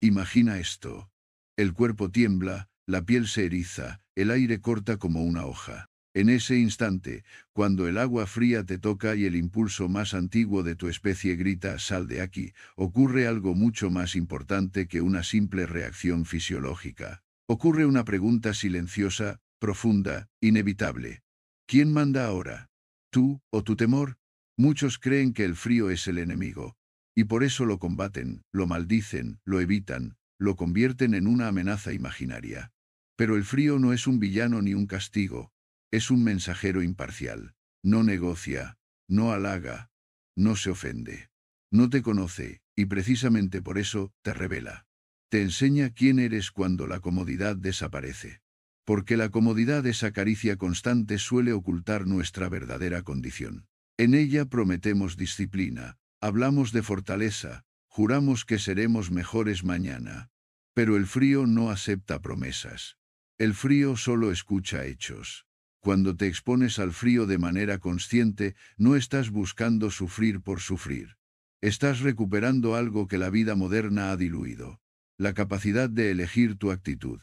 Imagina esto. El cuerpo tiembla, la piel se eriza, el aire corta como una hoja. En ese instante, cuando el agua fría te toca y el impulso más antiguo de tu especie grita «sal de aquí», ocurre algo mucho más importante que una simple reacción fisiológica. Ocurre una pregunta silenciosa, profunda, inevitable. ¿Quién manda ahora? ¿Tú o tu temor? Muchos creen que el frío es el enemigo, y por eso lo combaten, lo maldicen, lo evitan, lo convierten en una amenaza imaginaria. Pero el frío no es un villano ni un castigo. Es un mensajero imparcial. No negocia, no halaga, no se ofende. No te conoce, y precisamente por eso te revela. Te enseña quién eres cuando la comodidad desaparece. Porque la comodidad, esa caricia constante, suele ocultar nuestra verdadera condición. En ella prometemos disciplina, hablamos de fortaleza, juramos que seremos mejores mañana. Pero el frío no acepta promesas. El frío solo escucha hechos. Cuando te expones al frío de manera consciente, no estás buscando sufrir por sufrir. Estás recuperando algo que la vida moderna ha diluido: la capacidad de elegir tu actitud.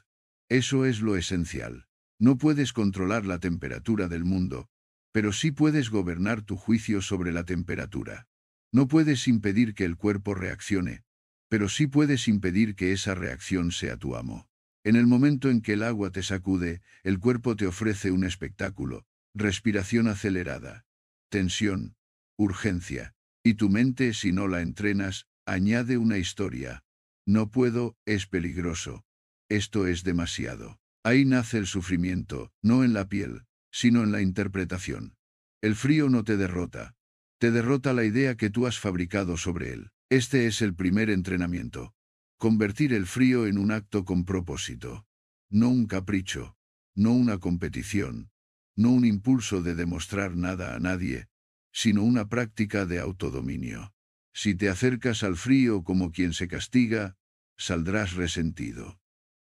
Eso es lo esencial. No puedes controlar la temperatura del mundo, pero sí puedes gobernar tu juicio sobre la temperatura. No puedes impedir que el cuerpo reaccione, pero sí puedes impedir que esa reacción sea tu amo. En el momento en que el agua te sacude, el cuerpo te ofrece un espectáculo: respiración acelerada, tensión, urgencia. Y tu mente, si no la entrenas, añade una historia. No puedo, es peligroso. Esto es demasiado. Ahí nace el sufrimiento, no en la piel, sino en la interpretación. El frío no te derrota. Te derrota la idea que tú has fabricado sobre él. Este es el primer entrenamiento. Convertir el frío en un acto con propósito. No un capricho, no una competición, no un impulso de demostrar nada a nadie, sino una práctica de autodominio. Si te acercas al frío como quien se castiga, saldrás resentido.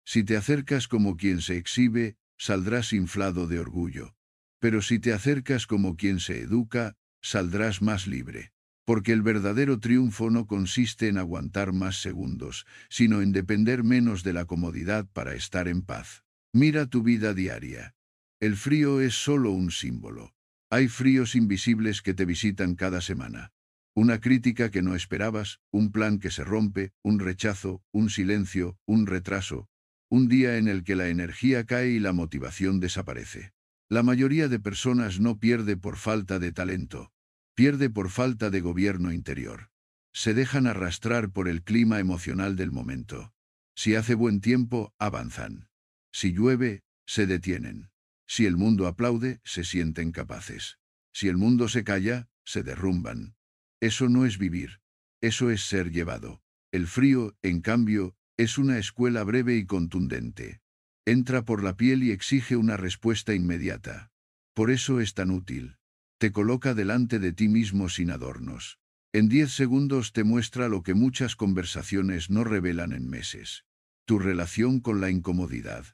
Si te acercas como quien se exhibe, saldrás inflado de orgullo. Pero si te acercas como quien se educa, saldrás más libre. Porque el verdadero triunfo no consiste en aguantar más segundos, sino en depender menos de la comodidad para estar en paz. Mira tu vida diaria. El frío es solo un símbolo. Hay fríos invisibles que te visitan cada semana. Una crítica que no esperabas, un plan que se rompe, un rechazo, un silencio, un retraso. Un día en el que la energía cae y la motivación desaparece. La mayoría de personas no pierde por falta de talento. Pierde por falta de gobierno interior. Se dejan arrastrar por el clima emocional del momento. Si hace buen tiempo, avanzan. Si llueve, se detienen. Si el mundo aplaude, se sienten capaces. Si el mundo se calla, se derrumban. Eso no es vivir. Eso es ser llevado. El frío, en cambio, es una escuela breve y contundente. Entra por la piel y exige una respuesta inmediata. Por eso es tan útil. Te coloca delante de ti mismo sin adornos. En 10 segundos te muestra lo que muchas conversaciones no revelan en meses: tu relación con la incomodidad.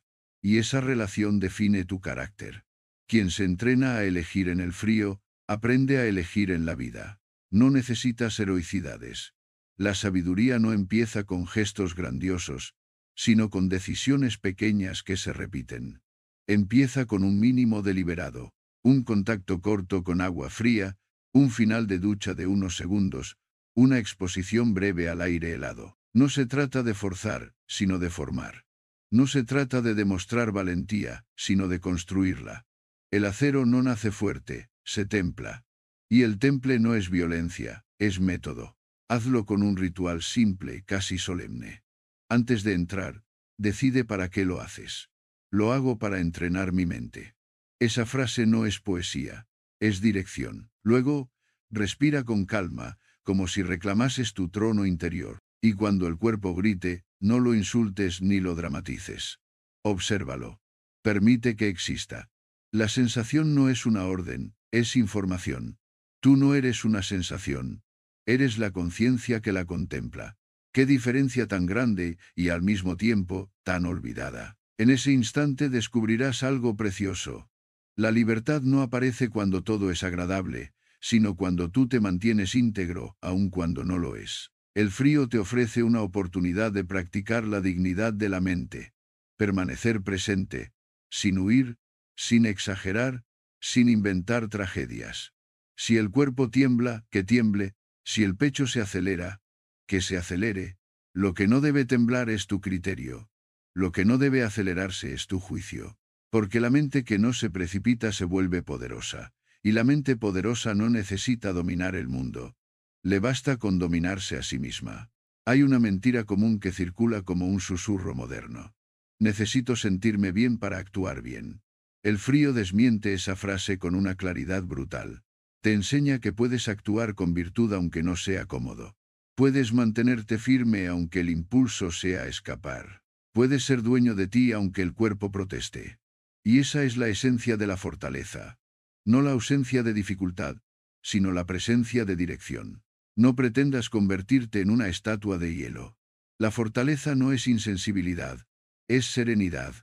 Y esa relación define tu carácter. Quien se entrena a elegir en el frío, aprende a elegir en la vida. No necesitas heroicidades. La sabiduría no empieza con gestos grandiosos, sino con decisiones pequeñas que se repiten. Empieza con un mínimo deliberado. Un contacto corto con agua fría, un final de ducha de unos segundos, una exposición breve al aire helado. No se trata de forzar, sino de formar. No se trata de demostrar valentía, sino de construirla. El acero no nace fuerte, se templa. Y el temple no es violencia, es método. Hazlo con un ritual simple, casi solemne. Antes de entrar, decide para qué lo haces. Lo hago para entrenar mi mente. Esa frase no es poesía, es dirección. Luego, respira con calma, como si reclamases tu trono interior. Y cuando el cuerpo grite, no lo insultes ni lo dramatices. Obsérvalo. Permite que exista. La sensación no es una orden, es información. Tú no eres una sensación. Eres la conciencia que la contempla. Qué diferencia tan grande y al mismo tiempo tan olvidada. En ese instante descubrirás algo precioso. La libertad no aparece cuando todo es agradable, sino cuando tú te mantienes íntegro, aun cuando no lo es. El frío te ofrece una oportunidad de practicar la dignidad de la mente, permanecer presente, sin huir, sin exagerar, sin inventar tragedias. Si el cuerpo tiembla, que tiemble; si el pecho se acelera, que se acelere. Lo que no debe temblar es tu criterio. Lo que no debe acelerarse es tu juicio. Porque la mente que no se precipita se vuelve poderosa, y la mente poderosa no necesita dominar el mundo. Le basta con dominarse a sí misma. Hay una mentira común que circula como un susurro moderno. Necesito sentirme bien para actuar bien. El frío desmiente esa frase con una claridad brutal. Te enseña que puedes actuar con virtud aunque no sea cómodo. Puedes mantenerte firme aunque el impulso sea escapar. Puedes ser dueño de ti aunque el cuerpo proteste. Y esa es la esencia de la fortaleza. No la ausencia de dificultad, sino la presencia de dirección. No pretendas convertirte en una estatua de hielo. La fortaleza no es insensibilidad, es serenidad.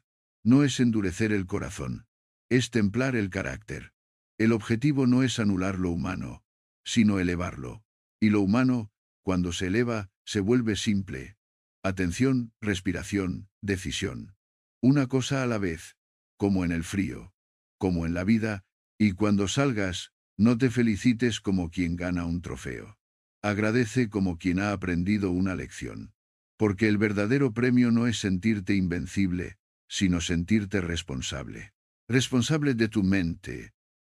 No es endurecer el corazón, es templar el carácter. El objetivo no es anular lo humano, sino elevarlo. Y lo humano, cuando se eleva, se vuelve simple. Atención, respiración, decisión. Una cosa a la vez, como en el frío, como en la vida, y cuando salgas, no te felicites como quien gana un trofeo. Agradece como quien ha aprendido una lección. Porque el verdadero premio no es sentirte invencible, sino sentirte responsable. Responsable de tu mente,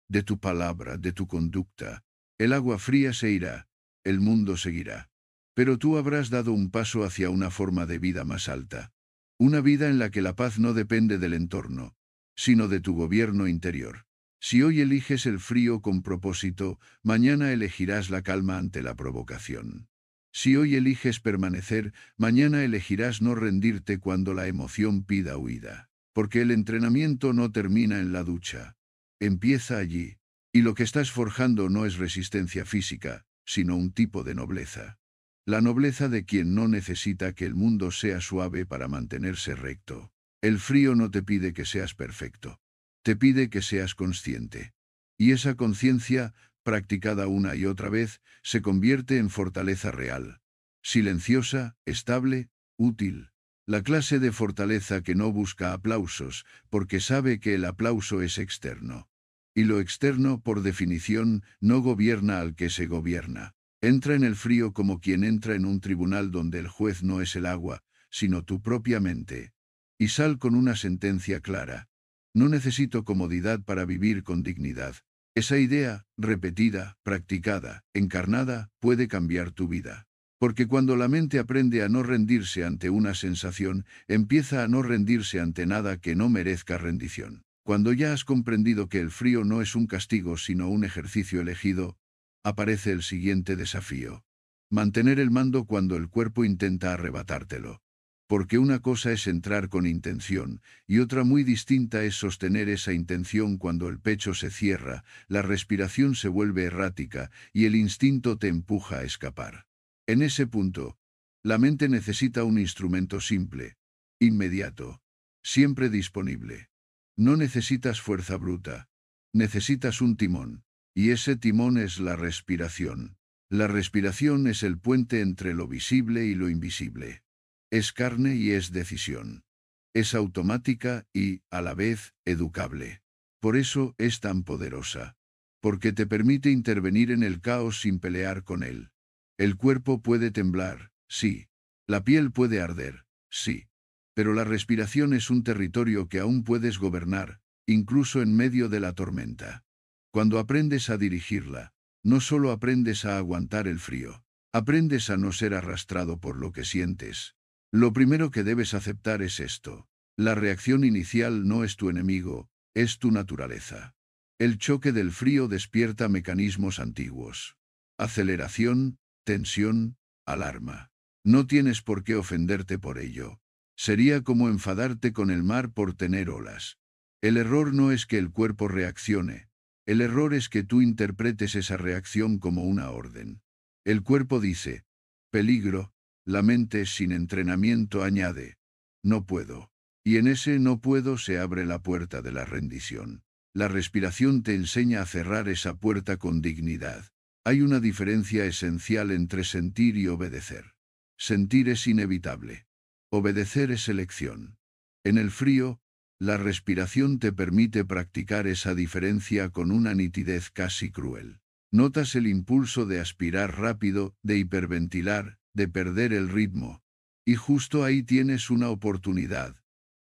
de tu palabra, de tu conducta. El agua fría se irá, el mundo seguirá. Pero tú habrás dado un paso hacia una forma de vida más alta. Una vida en la que la paz no depende del entorno, sino de tu gobierno interior. Si hoy eliges el frío con propósito, mañana elegirás la calma ante la provocación. Si hoy eliges permanecer, mañana elegirás no rendirte cuando la emoción pida huida. Porque el entrenamiento no termina en la ducha. Empieza allí. Y lo que estás forjando no es resistencia física, sino un tipo de nobleza. La nobleza de quien no necesita que el mundo sea suave para mantenerse recto. El frío no te pide que seas perfecto. Te pide que seas consciente. Y esa conciencia, practicada una y otra vez, se convierte en fortaleza real. Silenciosa, estable, útil. La clase de fortaleza que no busca aplausos, porque sabe que el aplauso es externo. Y lo externo, por definición, no gobierna al que se gobierna. Entra en el frío como quien entra en un tribunal donde el juez no es el agua, sino tu propia mente. Y sal con una sentencia clara. No necesito comodidad para vivir con dignidad. Esa idea, repetida, practicada, encarnada, puede cambiar tu vida. Porque cuando la mente aprende a no rendirse ante una sensación, empieza a no rendirse ante nada que no merezca rendición. Cuando ya has comprendido que el frío no es un castigo sino un ejercicio elegido, aparece el siguiente desafío. Mantener el mando cuando el cuerpo intenta arrebatártelo. Porque una cosa es entrar con intención, y otra muy distinta es sostener esa intención cuando el pecho se cierra, la respiración se vuelve errática, y el instinto te empuja a escapar. En ese punto, la mente necesita un instrumento simple, inmediato, siempre disponible. No necesitas fuerza bruta, necesitas un timón, y ese timón es la respiración. La respiración es el puente entre lo visible y lo invisible. Es carne y es decisión. Es automática y, a la vez, educable. Por eso es tan poderosa. Porque te permite intervenir en el caos sin pelear con él. El cuerpo puede temblar, sí. La piel puede arder, sí. Pero la respiración es un territorio que aún puedes gobernar, incluso en medio de la tormenta. Cuando aprendes a dirigirla, no solo aprendes a aguantar el frío, aprendes a no ser arrastrado por lo que sientes. Lo primero que debes aceptar es esto. La reacción inicial no es tu enemigo, es tu naturaleza. El choque del frío despierta mecanismos antiguos. Aceleración, tensión, alarma. No tienes por qué ofenderte por ello. Sería como enfadarte con el mar por tener olas. El error no es que el cuerpo reaccione. El error es que tú interpretes esa reacción como una orden. El cuerpo dice, peligro. La mente sin entrenamiento añade, no puedo. Y en ese no puedo se abre la puerta de la rendición. La respiración te enseña a cerrar esa puerta con dignidad. Hay una diferencia esencial entre sentir y obedecer. Sentir es inevitable. Obedecer es elección. En el frío, la respiración te permite practicar esa diferencia con una nitidez casi cruel. Notas el impulso de aspirar rápido, de hiperventilar, de perder el ritmo. Y justo ahí tienes una oportunidad.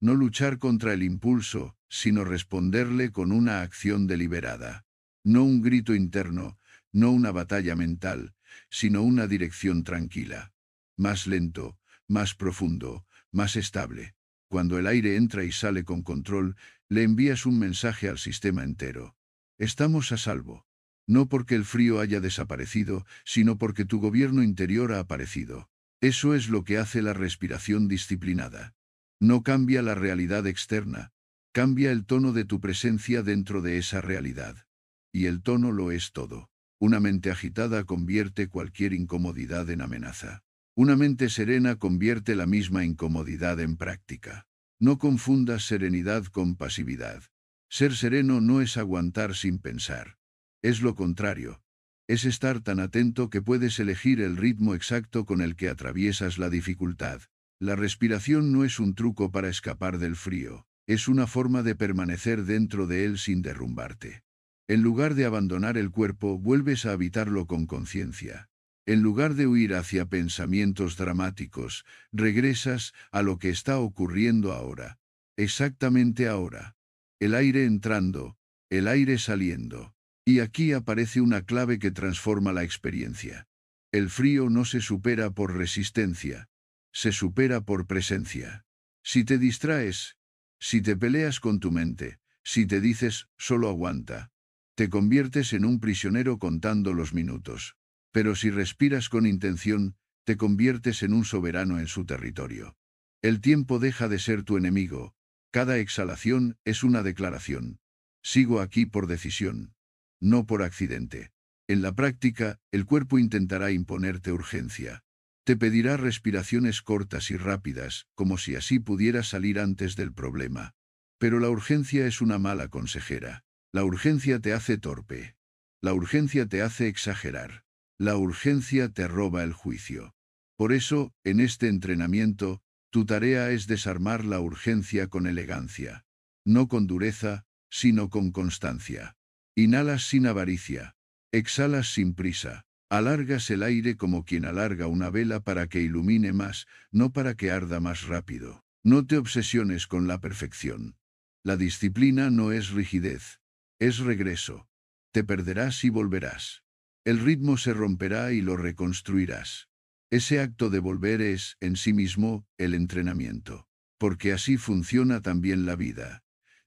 No luchar contra el impulso, sino responderle con una acción deliberada. No un grito interno, no una batalla mental, sino una dirección tranquila. Más lento, más profundo, más estable. Cuando el aire entra y sale con control, le envías un mensaje al sistema entero. Estamos a salvo. No porque el frío haya desaparecido, sino porque tu gobierno interior ha aparecido. Eso es lo que hace la respiración disciplinada. No cambia la realidad externa, cambia el tono de tu presencia dentro de esa realidad. Y el tono lo es todo. Una mente agitada convierte cualquier incomodidad en amenaza. Una mente serena convierte la misma incomodidad en práctica. No confundas serenidad con pasividad. Ser sereno no es aguantar sin pensar. Es lo contrario. Es estar tan atento que puedes elegir el ritmo exacto con el que atraviesas la dificultad. La respiración no es un truco para escapar del frío. Es una forma de permanecer dentro de él sin derrumbarte. En lugar de abandonar el cuerpo, vuelves a habitarlo con conciencia. En lugar de huir hacia pensamientos dramáticos, regresas a lo que está ocurriendo ahora. Exactamente ahora. El aire entrando, el aire saliendo. Y aquí aparece una clave que transforma la experiencia. El frío no se supera por resistencia, se supera por presencia. Si te distraes, si te peleas con tu mente, si te dices, solo aguanta, te conviertes en un prisionero contando los minutos. Pero si respiras con intención, te conviertes en un soberano en su territorio. El tiempo deja de ser tu enemigo. Cada exhalación es una declaración. Sigo aquí por decisión, no por accidente. En la práctica, el cuerpo intentará imponerte urgencia. Te pedirá respiraciones cortas y rápidas, como si así pudieras salir antes del problema. Pero la urgencia es una mala consejera. La urgencia te hace torpe. La urgencia te hace exagerar. La urgencia te roba el juicio. Por eso, en este entrenamiento, tu tarea es desarmar la urgencia con elegancia. No con dureza, sino con constancia. Inhalas sin avaricia. Exhalas sin prisa. Alargas el aire como quien alarga una vela para que ilumine más, no para que arda más rápido. No te obsesiones con la perfección. La disciplina no es rigidez. Es regreso. Te perderás y volverás. El ritmo se romperá y lo reconstruirás. Ese acto de volver es, en sí mismo, el entrenamiento. Porque así funciona también la vida.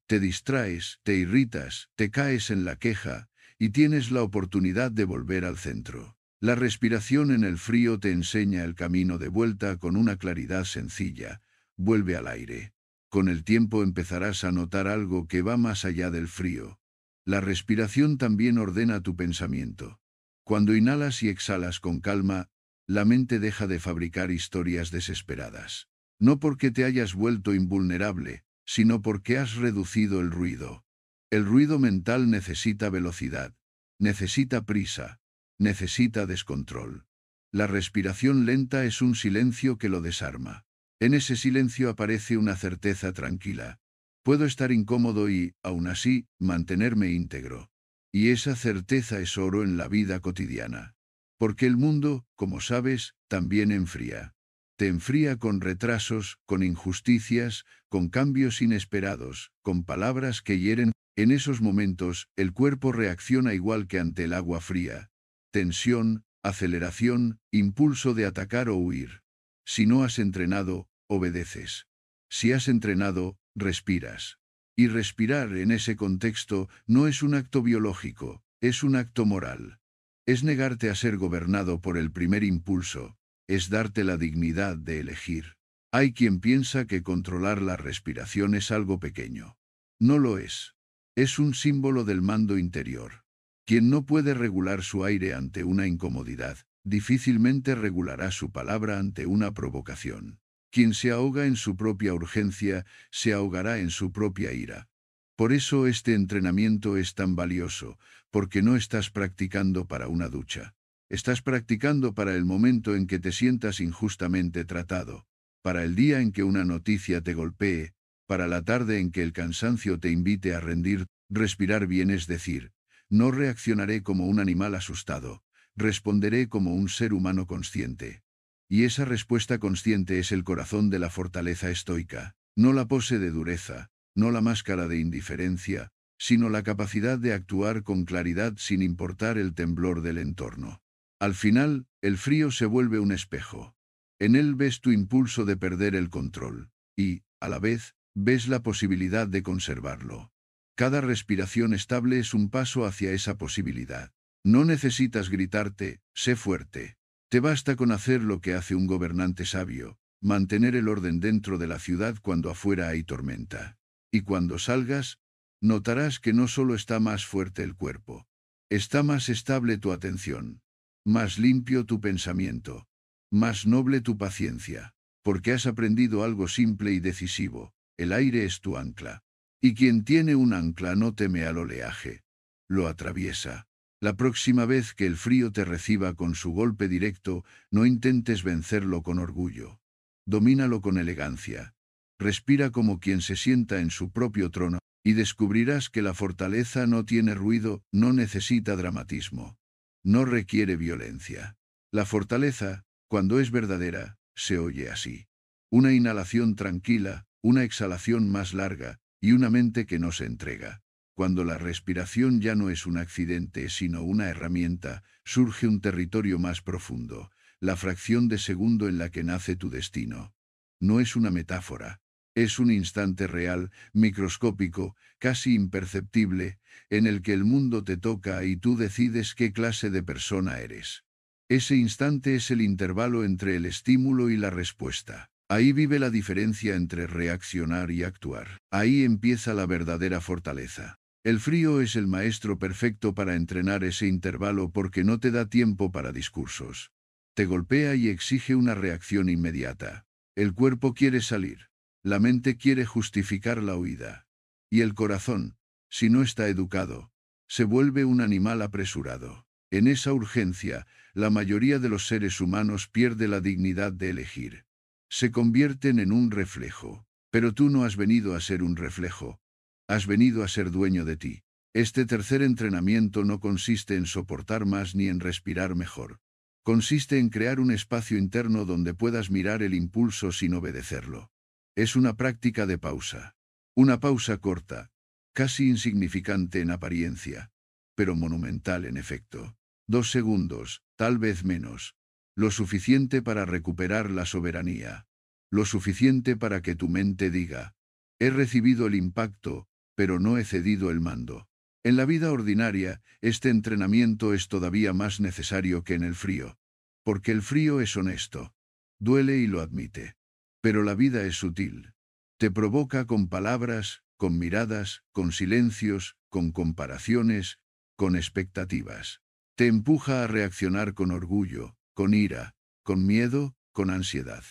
Te distraes, te irritas, te caes en la queja, y tienes la oportunidad de volver al centro. La respiración en el frío te enseña el camino de vuelta con una claridad sencilla. Vuelve al aire. Con el tiempo empezarás a notar algo que va más allá del frío. La respiración también ordena tu pensamiento. Cuando inhalas y exhalas con calma, la mente deja de fabricar historias desesperadas. No porque te hayas vuelto invulnerable, sino porque has reducido el ruido. El ruido mental necesita velocidad, necesita prisa, necesita descontrol. La respiración lenta es un silencio que lo desarma. En ese silencio aparece una certeza tranquila. Puedo estar incómodo y, aún así, mantenerme íntegro. Y esa certeza es oro en la vida cotidiana. Porque el mundo, como sabes, también enfría. Te enfría con retrasos, con injusticias, con cambios inesperados, con palabras que hieren. En esos momentos, el cuerpo reacciona igual que ante el agua fría. Tensión, aceleración, impulso de atacar o huir. Si no has entrenado, obedeces. Si has entrenado, respiras. Y respirar en ese contexto no es un acto biológico, es un acto moral. Es negarte a ser gobernado por el primer impulso, es darte la dignidad de elegir. Hay quien piensa que controlar la respiración es algo pequeño. No lo es. Es un símbolo del mando interior. Quien no puede regular su aire ante una incomodidad, difícilmente regulará su palabra ante una provocación. Quien se ahoga en su propia urgencia, se ahogará en su propia ira. Por eso este entrenamiento es tan valioso, porque no estás practicando para una ducha. Estás practicando para el momento en que te sientas injustamente tratado, para el día en que una noticia te golpee, para la tarde en que el cansancio te invite a rendir. Respirar bien es decir, no reaccionaré como un animal asustado, responderé como un ser humano consciente. Y esa respuesta consciente es el corazón de la fortaleza estoica, no la pose de dureza, no la máscara de indiferencia, sino la capacidad de actuar con claridad sin importar el temblor del entorno. Al final, el frío se vuelve un espejo. En él ves tu impulso de perder el control, y, a la vez, ves la posibilidad de conservarlo. Cada respiración estable es un paso hacia esa posibilidad. No necesitas gritarte, sé fuerte. Te basta con hacer lo que hace un gobernante sabio, mantener el orden dentro de la ciudad cuando afuera hay tormenta. Y cuando salgas, notarás que no solo está más fuerte el cuerpo, está más estable tu atención, más limpio tu pensamiento, más noble tu paciencia, porque has aprendido algo simple y decisivo: el aire es tu ancla. Y quien tiene un ancla no teme al oleaje, lo atraviesa. La próxima vez que el frío te reciba con su golpe directo, no intentes vencerlo con orgullo. Domínalo con elegancia. Respira como quien se sienta en su propio trono, y descubrirás que la fortaleza no tiene ruido, no necesita dramatismo. No requiere violencia. La fortaleza, cuando es verdadera, se oye así. Una inhalación tranquila, una exhalación más larga, y una mente que no se entrega. Cuando la respiración ya no es un accidente sino una herramienta, surge un territorio más profundo, la fracción de segundo en la que nace tu destino. No es una metáfora, es un instante real, microscópico, casi imperceptible, en el que el mundo te toca y tú decides qué clase de persona eres. Ese instante es el intervalo entre el estímulo y la respuesta. Ahí vive la diferencia entre reaccionar y actuar. Ahí empieza la verdadera fortaleza. El frío es el maestro perfecto para entrenar ese intervalo porque no te da tiempo para discursos. Te golpea y exige una reacción inmediata. El cuerpo quiere salir. La mente quiere justificar la huida. Y el corazón, si no está educado, se vuelve un animal apresurado. En esa urgencia, la mayoría de los seres humanos pierde la dignidad de elegir. Se convierten en un reflejo. Pero tú no has venido a ser un reflejo. Has venido a ser dueño de ti. Este tercer entrenamiento no consiste en soportar más ni en respirar mejor. Consiste en crear un espacio interno donde puedas mirar el impulso sin obedecerlo. Es una práctica de pausa. Una pausa corta, casi insignificante en apariencia, pero monumental en efecto. 2 segundos, tal vez menos. Lo suficiente para recuperar la soberanía. Lo suficiente para que tu mente diga: he recibido el impacto, pero no he cedido el mando. En la vida ordinaria, este entrenamiento es todavía más necesario que en el frío. Porque el frío es honesto. Duele y lo admite. Pero la vida es sutil. Te provoca con palabras, con miradas, con silencios, con comparaciones, con expectativas. Te empuja a reaccionar con orgullo, con ira, con miedo, con ansiedad.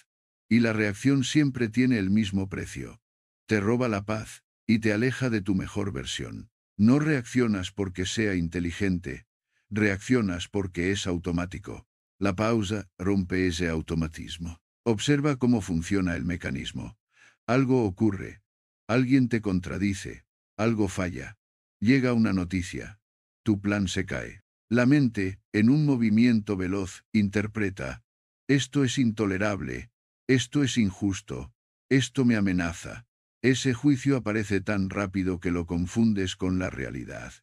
Y la reacción siempre tiene el mismo precio. Te roba la paz, y te aleja de tu mejor versión. No reaccionas porque sea inteligente, reaccionas porque es automático. La pausa rompe ese automatismo. Observa cómo funciona el mecanismo. Algo ocurre. Alguien te contradice. Algo falla. Llega una noticia. Tu plan se cae. La mente, en un movimiento veloz, interpreta: esto es intolerable, esto es injusto, esto me amenaza. Ese juicio aparece tan rápido que lo confundes con la realidad.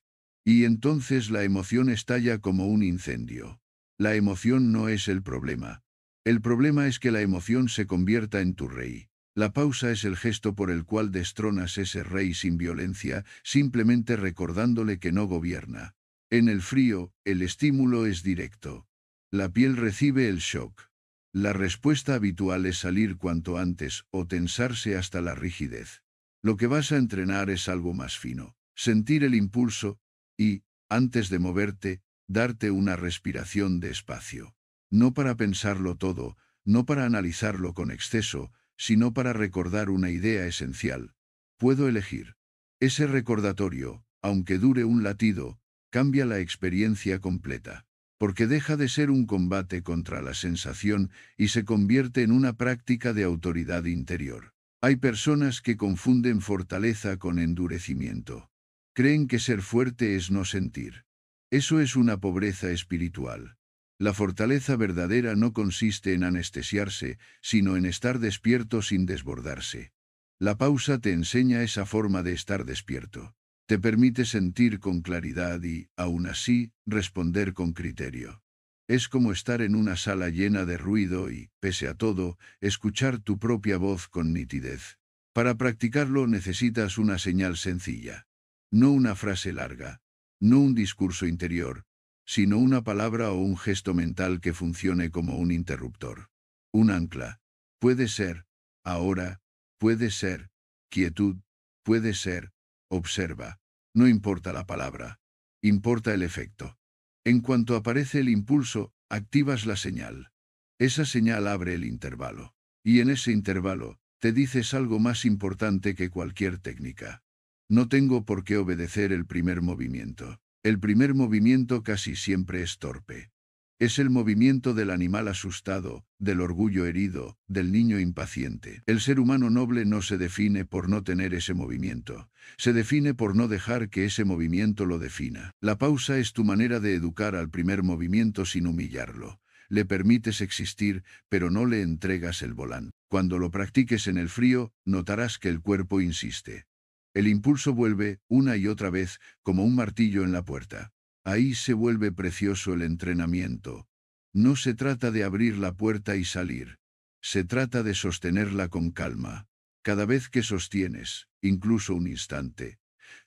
Y entonces la emoción estalla como un incendio. La emoción no es el problema. El problema es que la emoción se convierta en tu rey. La pausa es el gesto por el cual destronas ese rey sin violencia, simplemente recordándole que no gobierna. En el frío, el estímulo es directo. La piel recibe el shock. La respuesta habitual es salir cuanto antes o tensarse hasta la rigidez. Lo que vas a entrenar es algo más fino. Sentir el impulso y, antes de moverte, darte una respiración de espacio. No para pensarlo todo, no para analizarlo con exceso, sino para recordar una idea esencial. Puedo elegir. Ese recordatorio, aunque dure un latido, cambia la experiencia completa, porque deja de ser un combate contra la sensación y se convierte en una práctica de autoridad interior. Hay personas que confunden fortaleza con endurecimiento. Creen que ser fuerte es no sentir. Eso es una pobreza espiritual. La fortaleza verdadera no consiste en anestesiarse, sino en estar despierto sin desbordarse. La pausa te enseña esa forma de estar despierto. Te permite sentir con claridad y, aún así, responder con criterio. Es como estar en una sala llena de ruido y, pese a todo, escuchar tu propia voz con nitidez. Para practicarlo necesitas una señal sencilla. No una frase larga. No un discurso interior, sino una palabra o un gesto mental que funcione como un interruptor. Un ancla. Puede ser, ahora, puede ser, quietud, puede ser, observa. No importa la palabra. Importa el efecto. En cuanto aparece el impulso, activas la señal. Esa señal abre el intervalo. Y en ese intervalo, te dices algo más importante que cualquier técnica. No tengo por qué obedecer el primer movimiento. El primer movimiento casi siempre es torpe. Es el movimiento del animal asustado, del orgullo herido, del niño impaciente. El ser humano noble no se define por no tener ese movimiento. Se define por no dejar que ese movimiento lo defina. La pausa es tu manera de educar al primer movimiento sin humillarlo. Le permites existir, pero no le entregas el volán. Cuando lo practiques en el frío, notarás que el cuerpo insiste. El impulso vuelve, una y otra vez, como un martillo en la puerta. Ahí se vuelve precioso el entrenamiento. No se trata de abrir la puerta y salir. Se trata de sostenerla con calma. Cada vez que sostienes, incluso un instante,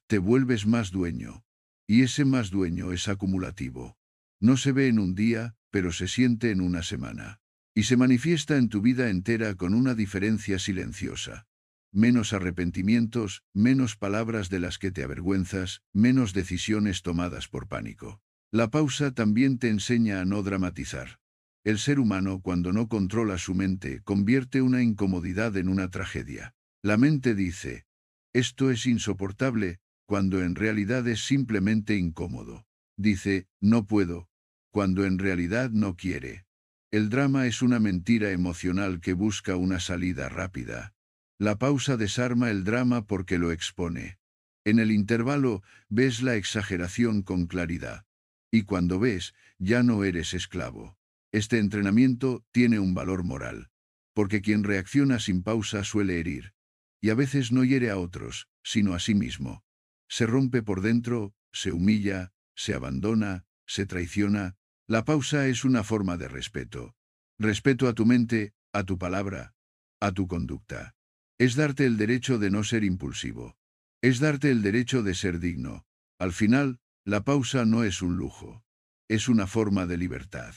te vuelves más dueño. Y ese más dueño es acumulativo. No se ve en un día, pero se siente en una semana. Y se manifiesta en tu vida entera con una diferencia silenciosa. Menos arrepentimientos, menos palabras de las que te avergüenzas, menos decisiones tomadas por pánico. La pausa también te enseña a no dramatizar. El ser humano, cuando no controla su mente, convierte una incomodidad en una tragedia. La mente dice, esto es insoportable, cuando en realidad es simplemente incómodo. Dice, no puedo, cuando en realidad no quiere. El drama es una mentira emocional que busca una salida rápida. La pausa desarma el drama porque lo expone. En el intervalo, ves la exageración con claridad. Y cuando ves, ya no eres esclavo. Este entrenamiento tiene un valor moral. Porque quien reacciona sin pausa suele herir. Y a veces no hiere a otros, sino a sí mismo. Se rompe por dentro, se humilla, se abandona, se traiciona. La pausa es una forma de respeto. Respeto a tu mente, a tu palabra, a tu conducta. Es darte el derecho de no ser impulsivo. Es darte el derecho de ser digno. Al final, la pausa no es un lujo. Es una forma de libertad.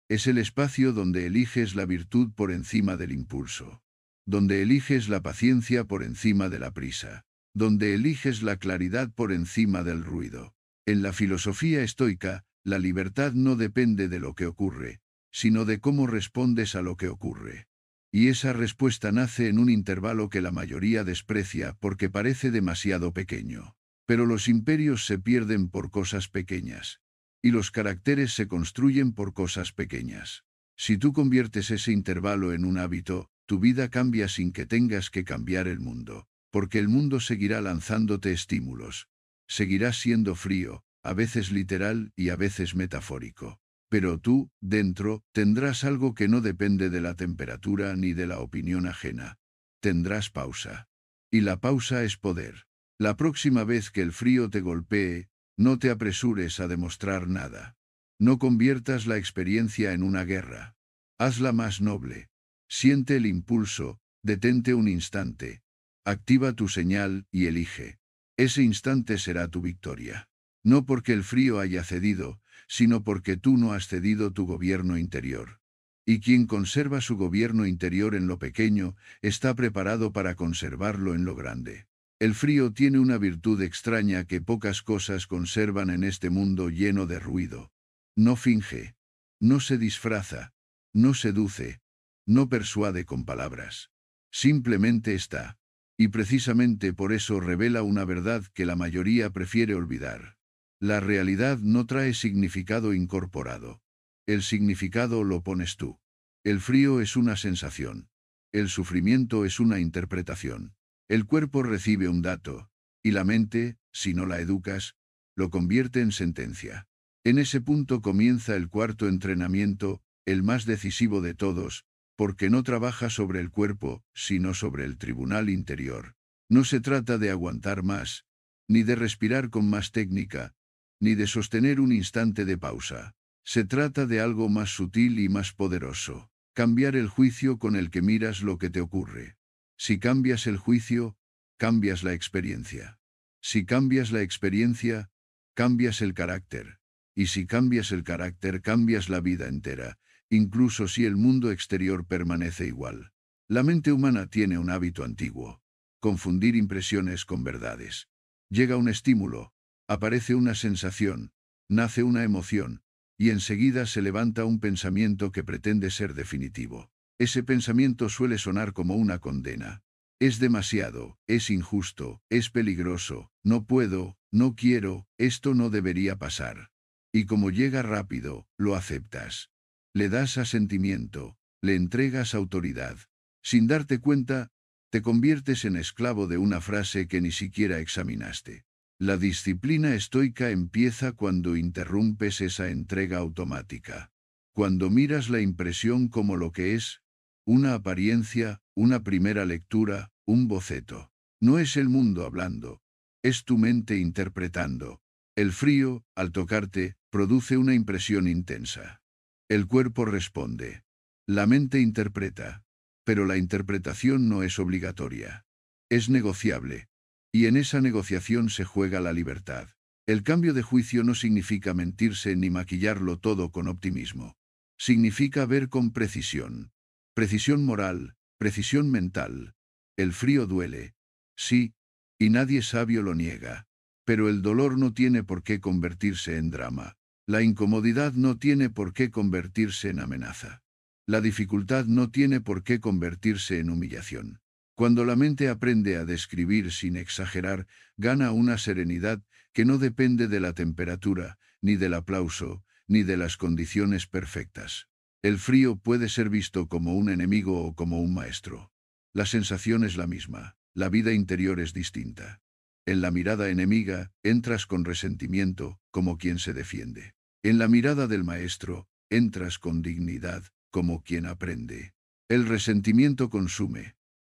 Es el espacio donde eliges la virtud por encima del impulso. Donde eliges la paciencia por encima de la prisa. Donde eliges la claridad por encima del ruido. En la filosofía estoica, la libertad no depende de lo que ocurre, sino de cómo respondes a lo que ocurre. Y esa respuesta nace en un intervalo que la mayoría desprecia porque parece demasiado pequeño. Pero los imperios se pierden por cosas pequeñas. Y los caracteres se construyen por cosas pequeñas. Si tú conviertes ese intervalo en un hábito, tu vida cambia sin que tengas que cambiar el mundo. Porque el mundo seguirá lanzándote estímulos. Seguirás siendo frío, a veces literal y a veces metafórico. Pero tú, dentro, tendrás algo que no depende de la temperatura ni de la opinión ajena. Tendrás pausa. Y la pausa es poder. La próxima vez que el frío te golpee, no te apresures a demostrar nada. No conviertas la experiencia en una guerra. Hazla más noble. Siente el impulso, detente un instante. Activa tu señal y elige. Ese instante será tu victoria. No porque el frío haya cedido, sino porque tú no has cedido tu gobierno interior. Y quien conserva su gobierno interior en lo pequeño, está preparado para conservarlo en lo grande. El frío tiene una virtud extraña que pocas cosas conservan en este mundo lleno de ruido. No finge. No se disfraza. No seduce. No persuade con palabras. Simplemente está. Y precisamente por eso revela una verdad que la mayoría prefiere olvidar. La realidad no trae significado incorporado. El significado lo pones tú. El frío es una sensación. El sufrimiento es una interpretación. El cuerpo recibe un dato, y la mente, si no la educas, lo convierte en sentencia. En ese punto comienza el cuarto entrenamiento, el más decisivo de todos, porque no trabaja sobre el cuerpo, sino sobre el tribunal interior. No se trata de aguantar más, ni de respirar con más técnica, ni de sostener un instante de pausa. Se trata de algo más sutil y más poderoso. Cambiar el juicio con el que miras lo que te ocurre. Si cambias el juicio, cambias la experiencia. Si cambias la experiencia, cambias el carácter. Y si cambias el carácter, cambias la vida entera, incluso si el mundo exterior permanece igual. La mente humana tiene un hábito antiguo: confundir impresiones con verdades. Llega un estímulo, aparece una sensación, nace una emoción, y enseguida se levanta un pensamiento que pretende ser definitivo. Ese pensamiento suele sonar como una condena. Es demasiado, es injusto, es peligroso, no puedo, no quiero, esto no debería pasar. Y como llega rápido, lo aceptas. Le das asentimiento, le entregas autoridad. Sin darte cuenta, te conviertes en esclavo de una frase que ni siquiera examinaste. La disciplina estoica empieza cuando interrumpes esa entrega automática. Cuando miras la impresión como lo que es, una apariencia, una primera lectura, un boceto. No es el mundo hablando, es tu mente interpretando. El frío, al tocarte, produce una impresión intensa. El cuerpo responde. La mente interpreta. Pero la interpretación no es obligatoria. Es negociable. Y en esa negociación se juega la libertad. El cambio de juicio no significa mentirse ni maquillarlo todo con optimismo. Significa ver con precisión. Precisión moral, precisión mental. El frío duele. Sí, y nadie sabio lo niega. Pero el dolor no tiene por qué convertirse en drama. La incomodidad no tiene por qué convertirse en amenaza. La dificultad no tiene por qué convertirse en humillación. Cuando la mente aprende a describir sin exagerar, gana una serenidad que no depende de la temperatura, ni del aplauso, ni de las condiciones perfectas. El frío puede ser visto como un enemigo o como un maestro. La sensación es la misma, la vida interior es distinta. En la mirada enemiga, entras con resentimiento, como quien se defiende. En la mirada del maestro, entras con dignidad, como quien aprende. El resentimiento consume.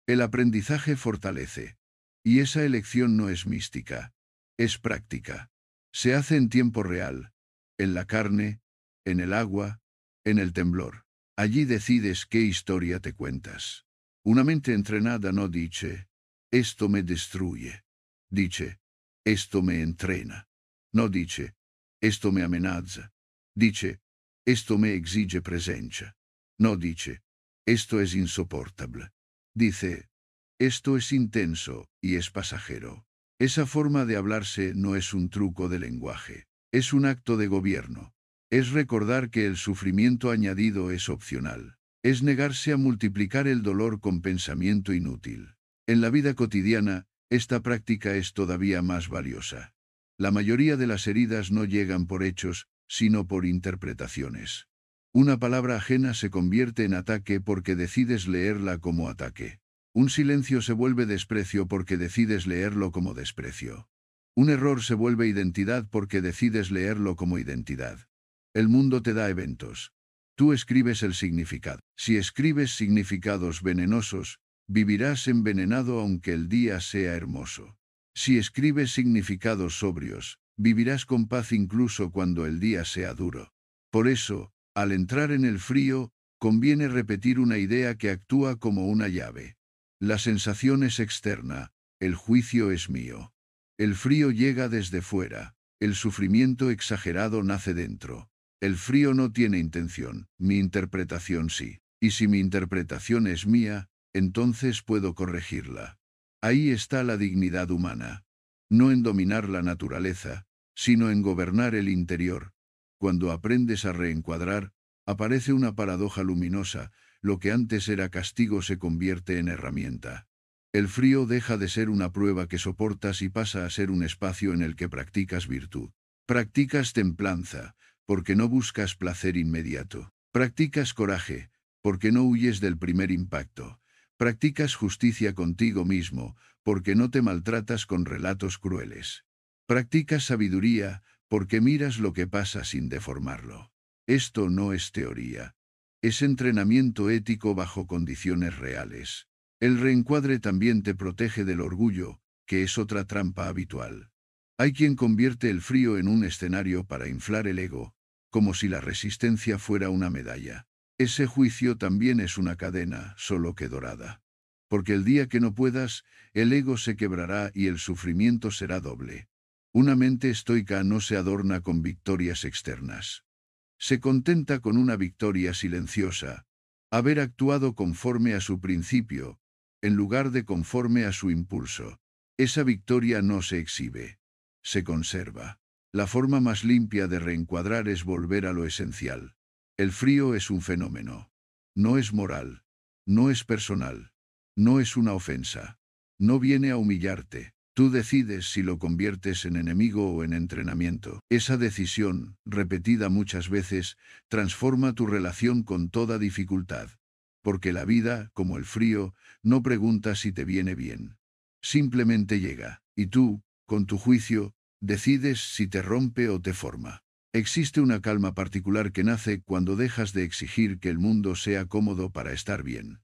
El aprendizaje fortalece. Y esa elección no es mística, es práctica. Se hace en tiempo real, en la carne, en el agua, en el temblor. Allí decides qué historia te cuentas. Una mente entrenada no dice, esto me destruye. Dice, esto me entrena. No dice, esto me amenaza. Dice, esto me exige presencia. No dice, esto es insoportable. Dice, esto es intenso y es pasajero. Esa forma de hablarse no es un truco de lenguaje, es un acto de gobierno. Es recordar que el sufrimiento añadido es opcional. Es negarse a multiplicar el dolor con pensamiento inútil. En la vida cotidiana, esta práctica es todavía más valiosa. La mayoría de las heridas no llegan por hechos, sino por interpretaciones. Una palabra ajena se convierte en ataque porque decides leerla como ataque. Un silencio se vuelve desprecio porque decides leerlo como desprecio. Un error se vuelve identidad porque decides leerlo como identidad. El mundo te da eventos. Tú escribes el significado. Si escribes significados venenosos, vivirás envenenado aunque el día sea hermoso. Si escribes significados sobrios, vivirás con paz incluso cuando el día sea duro. Por eso, al entrar en el frío, conviene repetir una idea que actúa como una llave. La sensación es externa, el juicio es mío. El frío llega desde fuera, el sufrimiento exagerado nace dentro. El frío no tiene intención, mi interpretación sí. Y si mi interpretación es mía, entonces puedo corregirla. Ahí está la dignidad humana. No en dominar la naturaleza, sino en gobernar el interior. Cuando aprendes a reencuadrar, aparece una paradoja luminosa: lo que antes era castigo se convierte en herramienta. El frío deja de ser una prueba que soportas y pasa a ser un espacio en el que practicas virtud. Practicas templanza, porque no buscas placer inmediato. Practicas coraje, porque no huyes del primer impacto. Practicas justicia contigo mismo, porque no te maltratas con relatos crueles. Practicas sabiduría, porque miras lo que pasa sin deformarlo. Esto no es teoría. Es entrenamiento ético bajo condiciones reales. El reencuadre también te protege del orgullo, que es otra trampa habitual. Hay quien convierte el frío en un escenario para inflar el ego, como si la resistencia fuera una medalla. Ese juicio también es una cadena, solo que dorada. Porque el día que no puedas, el ego se quebrará y el sufrimiento será doble. Una mente estoica no se adorna con victorias externas. Se contenta con una victoria silenciosa, haber actuado conforme a su principio, en lugar de conforme a su impulso. Esa victoria no se exhibe, se conserva. La forma más limpia de reencuadrar es volver a lo esencial. El frío es un fenómeno. No es moral. No es personal. No es una ofensa. No viene a humillarte. Tú decides si lo conviertes en enemigo o en entrenamiento. Esa decisión, repetida muchas veces, transforma tu relación con toda dificultad. Porque la vida, como el frío, no pregunta si te viene bien. Simplemente llega, y tú, con tu juicio, decides si te rompe o te forma. Existe una calma particular que nace cuando dejas de exigir que el mundo sea cómodo para estar bien.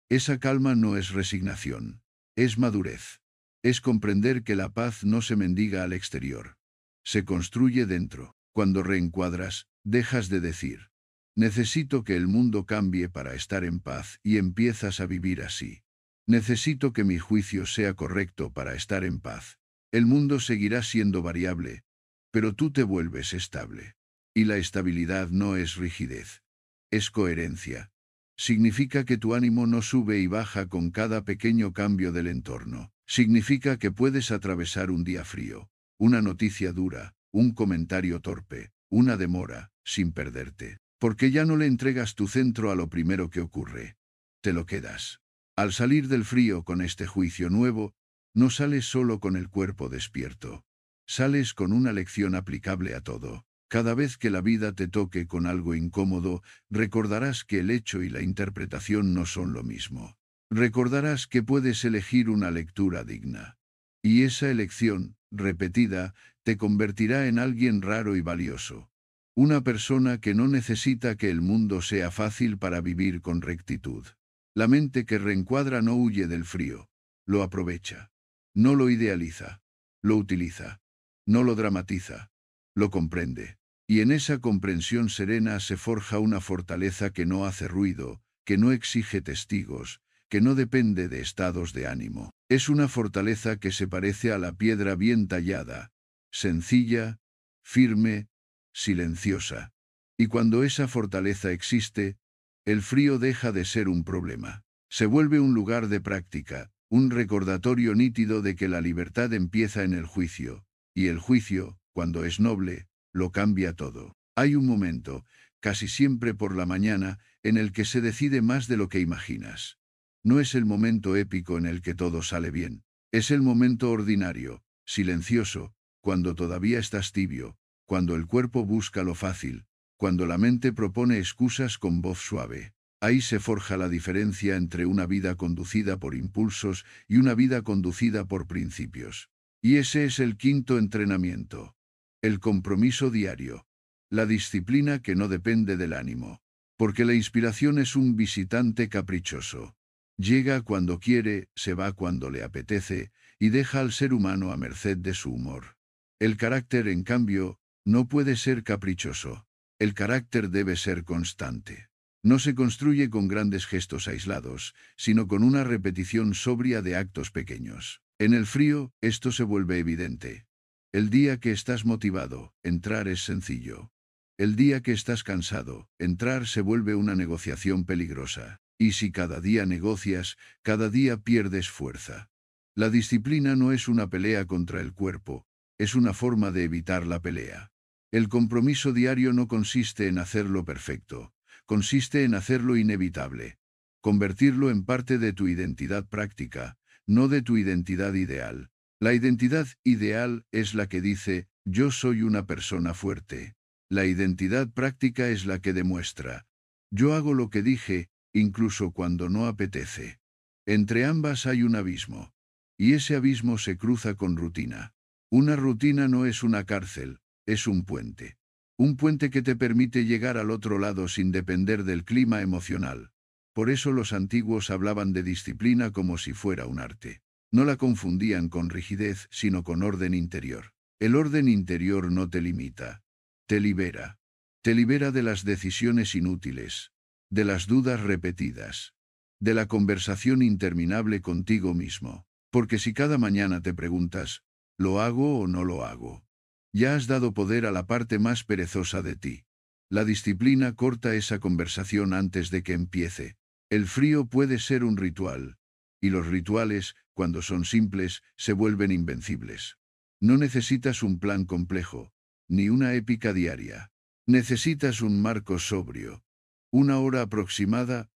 Esa calma no es resignación, es madurez. Es comprender que la paz no se mendiga al exterior. Se construye dentro. Cuando reencuadras, dejas de decir: necesito que el mundo cambie para estar en paz, y empiezas a vivir así. Necesito que mi juicio sea correcto para estar en paz. El mundo seguirá siendo variable, pero tú te vuelves estable. Y la estabilidad no es rigidez, es coherencia. Significa que tu ánimo no sube y baja con cada pequeño cambio del entorno. Significa que puedes atravesar un día frío, una noticia dura, un comentario torpe, una demora, sin perderte. Porque ya no le entregas tu centro a lo primero que ocurre. Te lo quedas. Al salir del frío con este juicio nuevo, no sales solo con el cuerpo despierto. Sales con una lección aplicable a todo. Cada vez que la vida te toque con algo incómodo, recordarás que el hecho y la interpretación no son lo mismo. Recordarás que puedes elegir una lectura digna. Y esa elección, repetida, te convertirá en alguien raro y valioso. Una persona que no necesita que el mundo sea fácil para vivir con rectitud. La mente que reencuadra no huye del frío, lo aprovecha. No lo idealiza, lo utiliza. No lo dramatiza, lo comprende. Y en esa comprensión serena se forja una fortaleza que no hace ruido, que no exige testigos, que no depende de estados de ánimo. Es una fortaleza que se parece a la piedra bien tallada, sencilla, firme, silenciosa. Y cuando esa fortaleza existe, el frío deja de ser un problema. Se vuelve un lugar de práctica, un recordatorio nítido de que la libertad empieza en el juicio, y el juicio, cuando es noble, lo cambia todo. Hay un momento, casi siempre por la mañana, en el que se decide más de lo que imaginas. No es el momento épico en el que todo sale bien. Es el momento ordinario, silencioso, cuando todavía estás tibio, cuando el cuerpo busca lo fácil, cuando la mente propone excusas con voz suave. Ahí se forja la diferencia entre una vida conducida por impulsos y una vida conducida por principios. Y ese es el quinto entrenamiento. El compromiso diario. La disciplina que no depende del ánimo. Porque la inspiración es un visitante caprichoso. Llega cuando quiere, se va cuando le apetece, y deja al ser humano a merced de su humor. El carácter, en cambio, no puede ser caprichoso. El carácter debe ser constante. No se construye con grandes gestos aislados, sino con una repetición sobria de actos pequeños. En el frío, esto se vuelve evidente. El día que estás motivado, entrar es sencillo. El día que estás cansado, entrar se vuelve una negociación peligrosa. Y si cada día negocias, cada día pierdes fuerza. La disciplina no es una pelea contra el cuerpo, es una forma de evitar la pelea. El compromiso diario no consiste en hacerlo perfecto, consiste en hacerlo inevitable. Convertirlo en parte de tu identidad práctica, no de tu identidad ideal. La identidad ideal es la que dice, yo soy una persona fuerte. La identidad práctica es la que demuestra, yo hago lo que dije, incluso cuando no apetece. Entre ambas hay un abismo. Y ese abismo se cruza con rutina. Una rutina no es una cárcel, es un puente. Un puente que te permite llegar al otro lado sin depender del clima emocional. Por eso los antiguos hablaban de disciplina como si fuera un arte. No la confundían con rigidez, sino con orden interior. El orden interior no te limita, te libera. Te libera de las decisiones inútiles, de las dudas repetidas, de la conversación interminable contigo mismo. Porque si cada mañana te preguntas, ¿lo hago o no lo hago? Ya has dado poder a la parte más perezosa de ti. La disciplina corta esa conversación antes de que empiece. El frío puede ser un ritual, y los rituales, cuando son simples, se vuelven invencibles. No necesitas un plan complejo, ni una épica diaria. Necesitas un marco sobrio, una hora aproximada,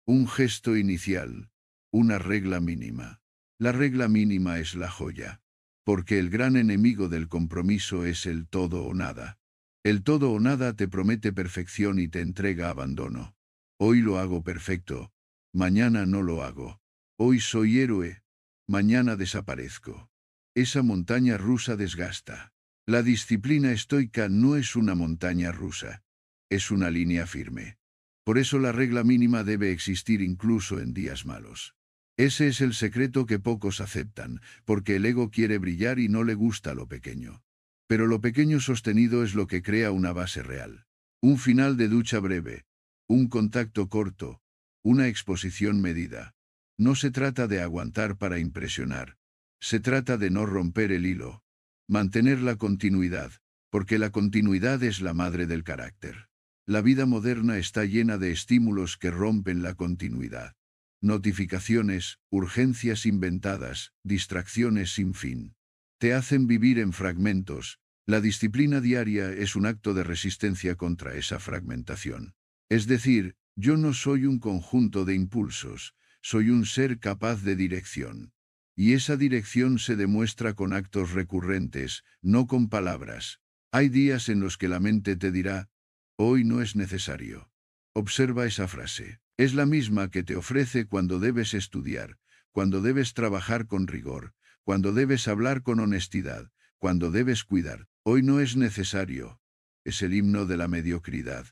un gesto inicial, una regla mínima. La regla mínima es la joya, porque el gran enemigo del compromiso es el todo o nada. El todo o nada te promete perfección y te entrega abandono. Hoy lo hago perfecto, mañana no lo hago. Hoy soy héroe, mañana desaparezco. Esa montaña rusa desgasta. La disciplina estoica no es una montaña rusa, es una línea firme. Por eso la regla mínima debe existir incluso en días malos. Ese es el secreto que pocos aceptan, porque el ego quiere brillar y no le gusta lo pequeño. Pero lo pequeño sostenido es lo que crea una base real. Un final de ducha breve, un contacto corto, una exposición medida. No se trata de aguantar para impresionar. Se trata de no romper el hilo. Mantener la continuidad, porque la continuidad es la madre del carácter. La vida moderna está llena de estímulos que rompen la continuidad. Notificaciones, urgencias inventadas, distracciones sin fin. Te hacen vivir en fragmentos. La disciplina diaria es un acto de resistencia contra esa fragmentación. Es decir, yo no soy un conjunto de impulsos, soy un ser capaz de dirección. Y esa dirección se demuestra con actos recurrentes, no con palabras. Hay días en los que la mente te dirá, hoy no es necesario. Observa esa frase. Es la misma que te ofrece cuando debes estudiar, cuando debes trabajar con rigor, cuando debes hablar con honestidad, cuando debes cuidar. Hoy no es necesario. Es el himno de la mediocridad.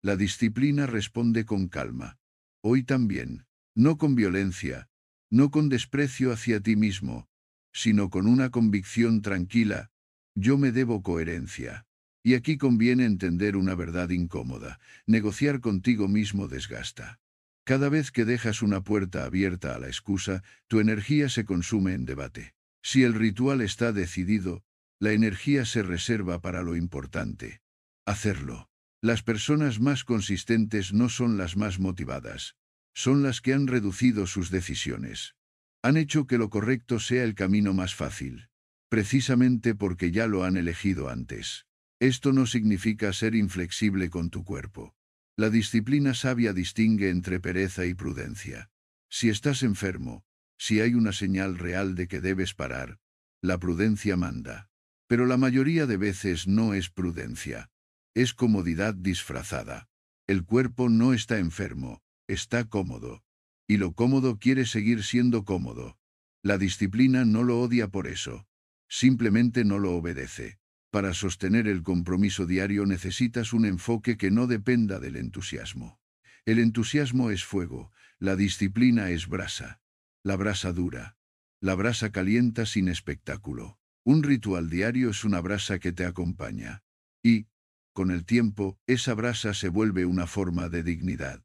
La disciplina responde con calma. Hoy también. No con violencia, no con desprecio hacia ti mismo, sino con una convicción tranquila, yo me debo coherencia. Y aquí conviene entender una verdad incómoda, negociar contigo mismo desgasta. Cada vez que dejas una puerta abierta a la excusa, tu energía se consume en debate. Si el ritual está decidido, la energía se reserva para lo importante. Hacerlo. Las personas más consistentes no son las más motivadas. Son las que han reducido sus decisiones. Han hecho que lo correcto sea el camino más fácil, precisamente porque ya lo han elegido antes. Esto no significa ser inflexible con tu cuerpo. La disciplina sabia distingue entre pereza y prudencia. Si estás enfermo, si hay una señal real de que debes parar, la prudencia manda. Pero la mayoría de veces no es prudencia. Es comodidad disfrazada. El cuerpo no está enfermo. Está cómodo. Y lo cómodo quiere seguir siendo cómodo. La disciplina no lo odia por eso. Simplemente no lo obedece. Para sostener el compromiso diario necesitas un enfoque que no dependa del entusiasmo. El entusiasmo es fuego, la disciplina es brasa. La brasa dura. La brasa calienta sin espectáculo. Un ritual diario es una brasa que te acompaña. Y, con el tiempo, esa brasa se vuelve una forma de dignidad.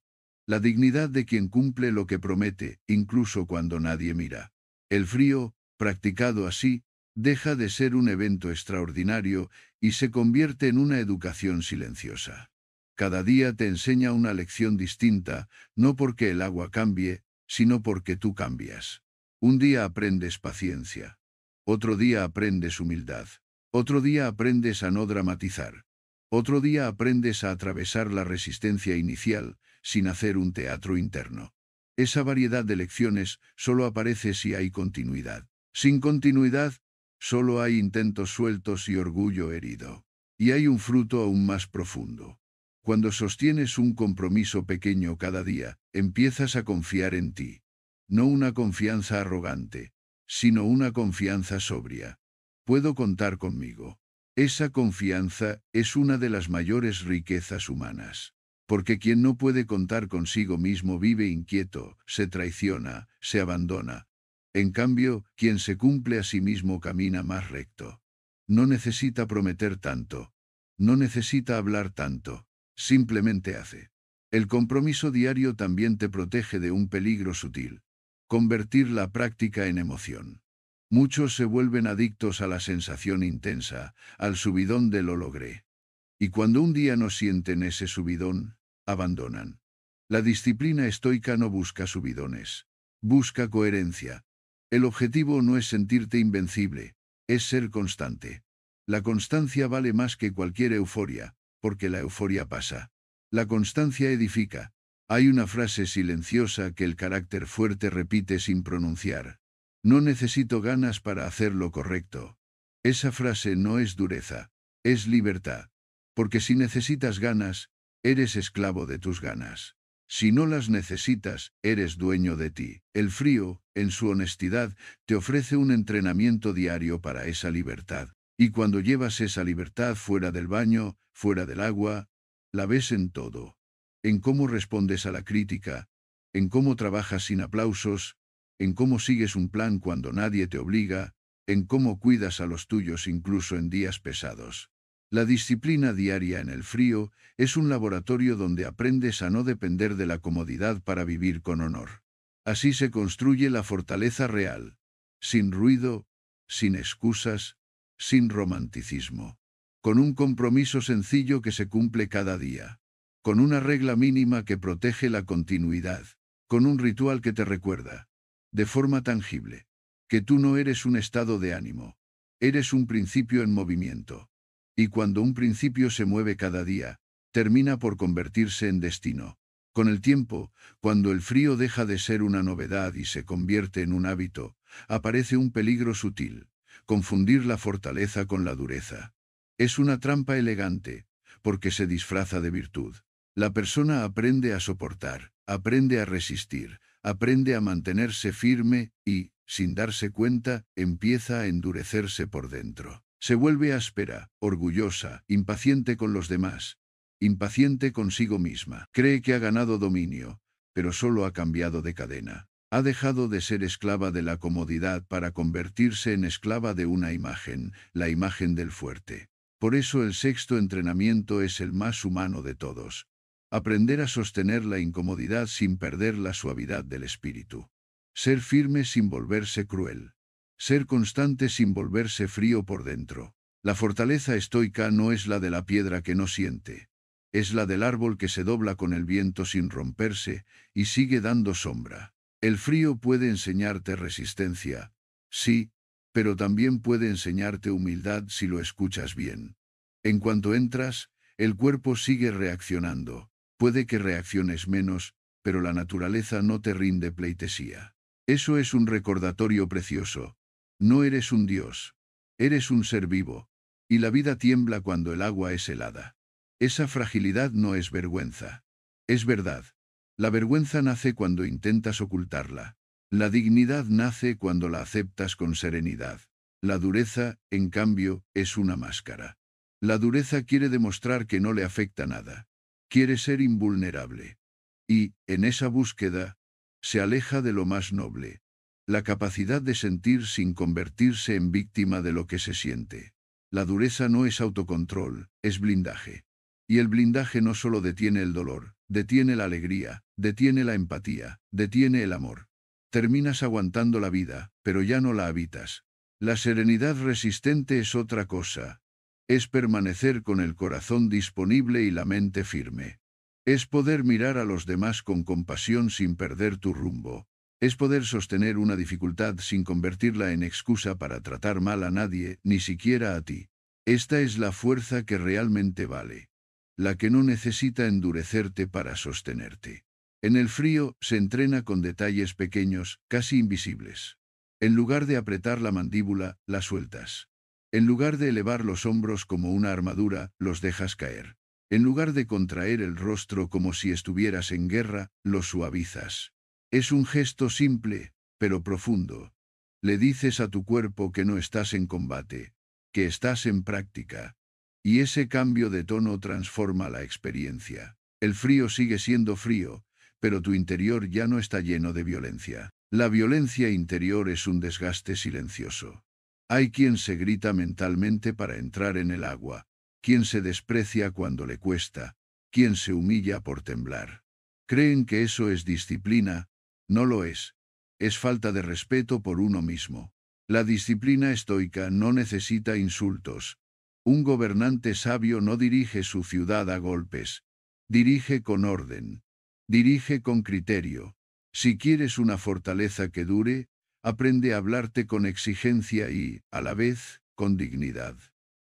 La dignidad de quien cumple lo que promete, incluso cuando nadie mira. El frío, practicado así, deja de ser un evento extraordinario y se convierte en una educación silenciosa. Cada día te enseña una lección distinta, no porque el agua cambie, sino porque tú cambias. Un día aprendes paciencia. Otro día aprendes humildad. Otro día aprendes a no dramatizar. Otro día aprendes a atravesar la resistencia inicial, sin hacer un teatro interno. Esa variedad de lecciones solo aparece si hay continuidad. Sin continuidad, solo hay intentos sueltos y orgullo herido. Y hay un fruto aún más profundo. Cuando sostienes un compromiso pequeño cada día, empiezas a confiar en ti. No una confianza arrogante, sino una confianza sobria. Puedo contar conmigo. Esa confianza es una de las mayores riquezas humanas. Porque quien no puede contar consigo mismo vive inquieto, se traiciona, se abandona. En cambio, quien se cumple a sí mismo camina más recto. No necesita prometer tanto. No necesita hablar tanto. Simplemente hace. El compromiso diario también te protege de un peligro sutil. Convertir la práctica en emoción. Muchos se vuelven adictos a la sensación intensa, al subidón de lo logré. Y cuando un día no sienten ese subidón, abandonan. La disciplina estoica no busca subidones. Busca coherencia. El objetivo no es sentirte invencible, es ser constante. La constancia vale más que cualquier euforia, porque la euforia pasa. La constancia edifica. Hay una frase silenciosa que el carácter fuerte repite sin pronunciar. No necesito ganas para hacer lo correcto. Esa frase no es dureza, es libertad. Porque si necesitas ganas, eres esclavo de tus ganas. Si no las necesitas, eres dueño de ti. El frío, en su honestidad, te ofrece un entrenamiento diario para esa libertad. Y cuando llevas esa libertad fuera del baño, fuera del agua, la ves en todo. En cómo respondes a la crítica, en cómo trabajas sin aplausos, en cómo sigues un plan cuando nadie te obliga, en cómo cuidas a los tuyos incluso en días pesados. La disciplina diaria en el frío es un laboratorio donde aprendes a no depender de la comodidad para vivir con honor. Así se construye la fortaleza real, sin ruido, sin excusas, sin romanticismo. Con un compromiso sencillo que se cumple cada día. Con una regla mínima que protege la continuidad. Con un ritual que te recuerda, de forma tangible, que tú no eres un estado de ánimo. Eres un principio en movimiento. Y cuando un principio se mueve cada día, termina por convertirse en destino. Con el tiempo, cuando el frío deja de ser una novedad y se convierte en un hábito, aparece un peligro sutil: confundir la fortaleza con la dureza. Es una trampa elegante, porque se disfraza de virtud. La persona aprende a soportar, aprende a resistir, aprende a mantenerse firme y, sin darse cuenta, empieza a endurecerse por dentro. Se vuelve áspera, orgullosa, impaciente con los demás, impaciente consigo misma. Cree que ha ganado dominio, pero solo ha cambiado de cadena. Ha dejado de ser esclava de la comodidad para convertirse en esclava de una imagen, la imagen del fuerte. Por eso el sexto entrenamiento es el más humano de todos. Aprender a sostener la incomodidad sin perder la suavidad del espíritu. Ser firme sin volverse cruel. Ser constante sin volverse frío por dentro. La fortaleza estoica no es la de la piedra que no siente. Es la del árbol que se dobla con el viento sin romperse y sigue dando sombra. El frío puede enseñarte resistencia, sí, pero también puede enseñarte humildad si lo escuchas bien. En cuanto entras, el cuerpo sigue reaccionando. Puede que reacciones menos, pero la naturaleza no te rinde pleitesía. Eso es un recordatorio precioso. No eres un dios. Eres un ser vivo. Y la vida tiembla cuando el agua es helada. Esa fragilidad no es vergüenza. Es verdad. La vergüenza nace cuando intentas ocultarla. La dignidad nace cuando la aceptas con serenidad. La dureza, en cambio, es una máscara. La dureza quiere demostrar que no le afecta nada. Quiere ser invulnerable. Y, en esa búsqueda, se aleja de lo más noble. La capacidad de sentir sin convertirse en víctima de lo que se siente. La dureza no es autocontrol, es blindaje. Y el blindaje no solo detiene el dolor, detiene la alegría, detiene la empatía, detiene el amor. Terminas aguantando la vida, pero ya no la habitas. La serenidad resistente es otra cosa. Es permanecer con el corazón disponible y la mente firme. Es poder mirar a los demás con compasión sin perder tu rumbo. Es poder sostener una dificultad sin convertirla en excusa para tratar mal a nadie, ni siquiera a ti. Esta es la fuerza que realmente vale. La que no necesita endurecerte para sostenerte. En el frío se entrena con detalles pequeños, casi invisibles. En lugar de apretar la mandíbula, la sueltas. En lugar de elevar los hombros como una armadura, los dejas caer. En lugar de contraer el rostro como si estuvieras en guerra, los suavizas. Es un gesto simple, pero profundo. Le dices a tu cuerpo que no estás en combate, que estás en práctica. Y ese cambio de tono transforma la experiencia. El frío sigue siendo frío, pero tu interior ya no está lleno de violencia. La violencia interior es un desgaste silencioso. Hay quien se grita mentalmente para entrar en el agua, quien se desprecia cuando le cuesta, quien se humilla por temblar. Creen que eso es disciplina, no lo es. Es falta de respeto por uno mismo. La disciplina estoica no necesita insultos. Un gobernante sabio no dirige su ciudad a golpes. Dirige con orden. Dirige con criterio. Si quieres una fortaleza que dure, aprende a hablarte con exigencia y, a la vez, con dignidad.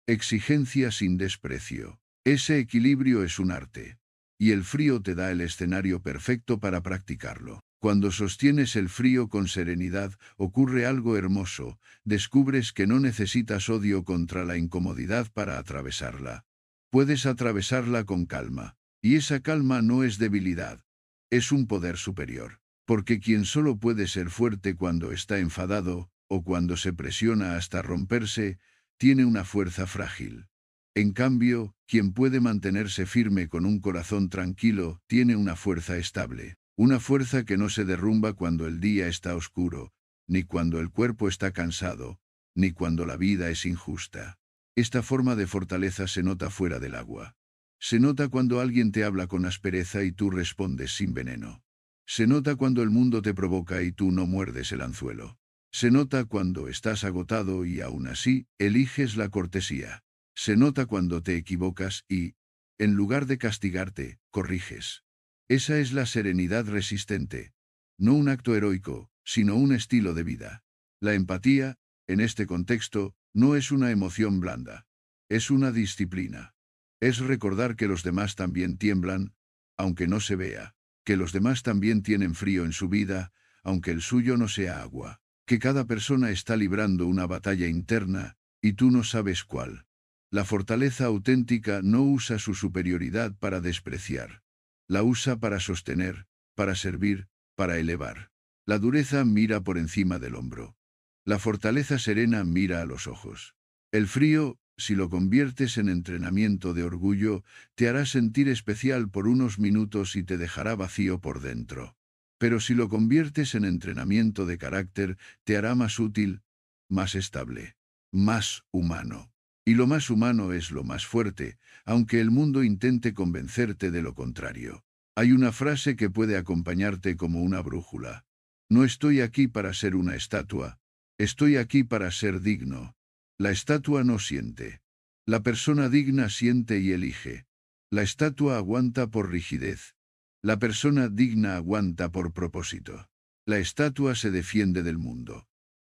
Exigencia sin desprecio. Ese equilibrio es un arte. Y el frío te da el escenario perfecto para practicarlo. Cuando sostienes el frío con serenidad, ocurre algo hermoso. Descubres que no necesitas odio contra la incomodidad para atravesarla. Puedes atravesarla con calma. Y esa calma no es debilidad. Es un poder superior. Porque quien solo puede ser fuerte cuando está enfadado, o cuando se presiona hasta romperse, tiene una fuerza frágil. En cambio, quien puede mantenerse firme con un corazón tranquilo, tiene una fuerza estable. Una fuerza que no se derrumba cuando el día está oscuro, ni cuando el cuerpo está cansado, ni cuando la vida es injusta. Esta forma de fortaleza se nota fuera del agua. Se nota cuando alguien te habla con aspereza y tú respondes sin veneno. Se nota cuando el mundo te provoca y tú no muerdes el anzuelo. Se nota cuando estás agotado y aún así, eliges la cortesía. Se nota cuando te equivocas y, en lugar de castigarte, corriges. Esa es la serenidad resistente. No un acto heroico, sino un estilo de vida. La empatía, en este contexto, no es una emoción blanda. Es una disciplina. Es recordar que los demás también tiemblan, aunque no se vea. Que los demás también tienen frío en su vida, aunque el suyo no sea agua. Que cada persona está librando una batalla interna, y tú no sabes cuál. La fortaleza auténtica no usa su superioridad para despreciar. La usa para sostener, para servir, para elevar. La dureza mira por encima del hombro. La fortaleza serena mira a los ojos. El frío, si lo conviertes en entrenamiento de orgullo, te hará sentir especial por unos minutos y te dejará vacío por dentro. Pero si lo conviertes en entrenamiento de carácter, te hará más útil, más estable, más humano. Y lo más humano es lo más fuerte, aunque el mundo intente convencerte de lo contrario. Hay una frase que puede acompañarte como una brújula. No estoy aquí para ser una estatua. Estoy aquí para ser digno. La estatua no siente. La persona digna siente y elige. La estatua aguanta por rigidez. La persona digna aguanta por propósito. La estatua se defiende del mundo.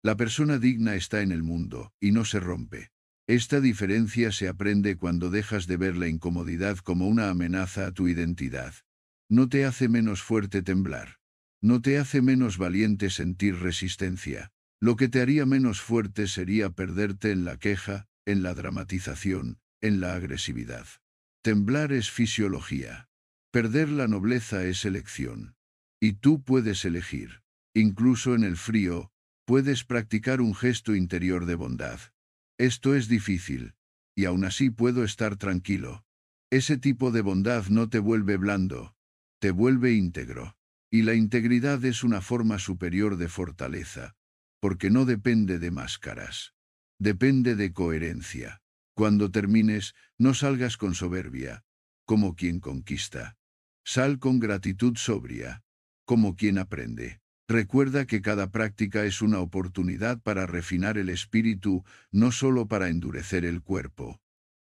La persona digna está en el mundo, y no se rompe. Esta diferencia se aprende cuando dejas de ver la incomodidad como una amenaza a tu identidad. No te hace menos fuerte temblar. No te hace menos valiente sentir resistencia. Lo que te haría menos fuerte sería perderte en la queja, en la dramatización, en la agresividad. Temblar es fisiología. Perder la nobleza es elección. Y tú puedes elegir. Incluso en el frío, puedes practicar un gesto interior de bondad. Esto es difícil, y aún así puedo estar tranquilo. Ese tipo de bondad no te vuelve blando, te vuelve íntegro. Y la integridad es una forma superior de fortaleza, porque no depende de máscaras. Depende de coherencia. Cuando termines, no salgas con soberbia, como quien conquista. Sal con gratitud sobria, como quien aprende. Recuerda que cada práctica es una oportunidad para refinar el espíritu, no solo para endurecer el cuerpo.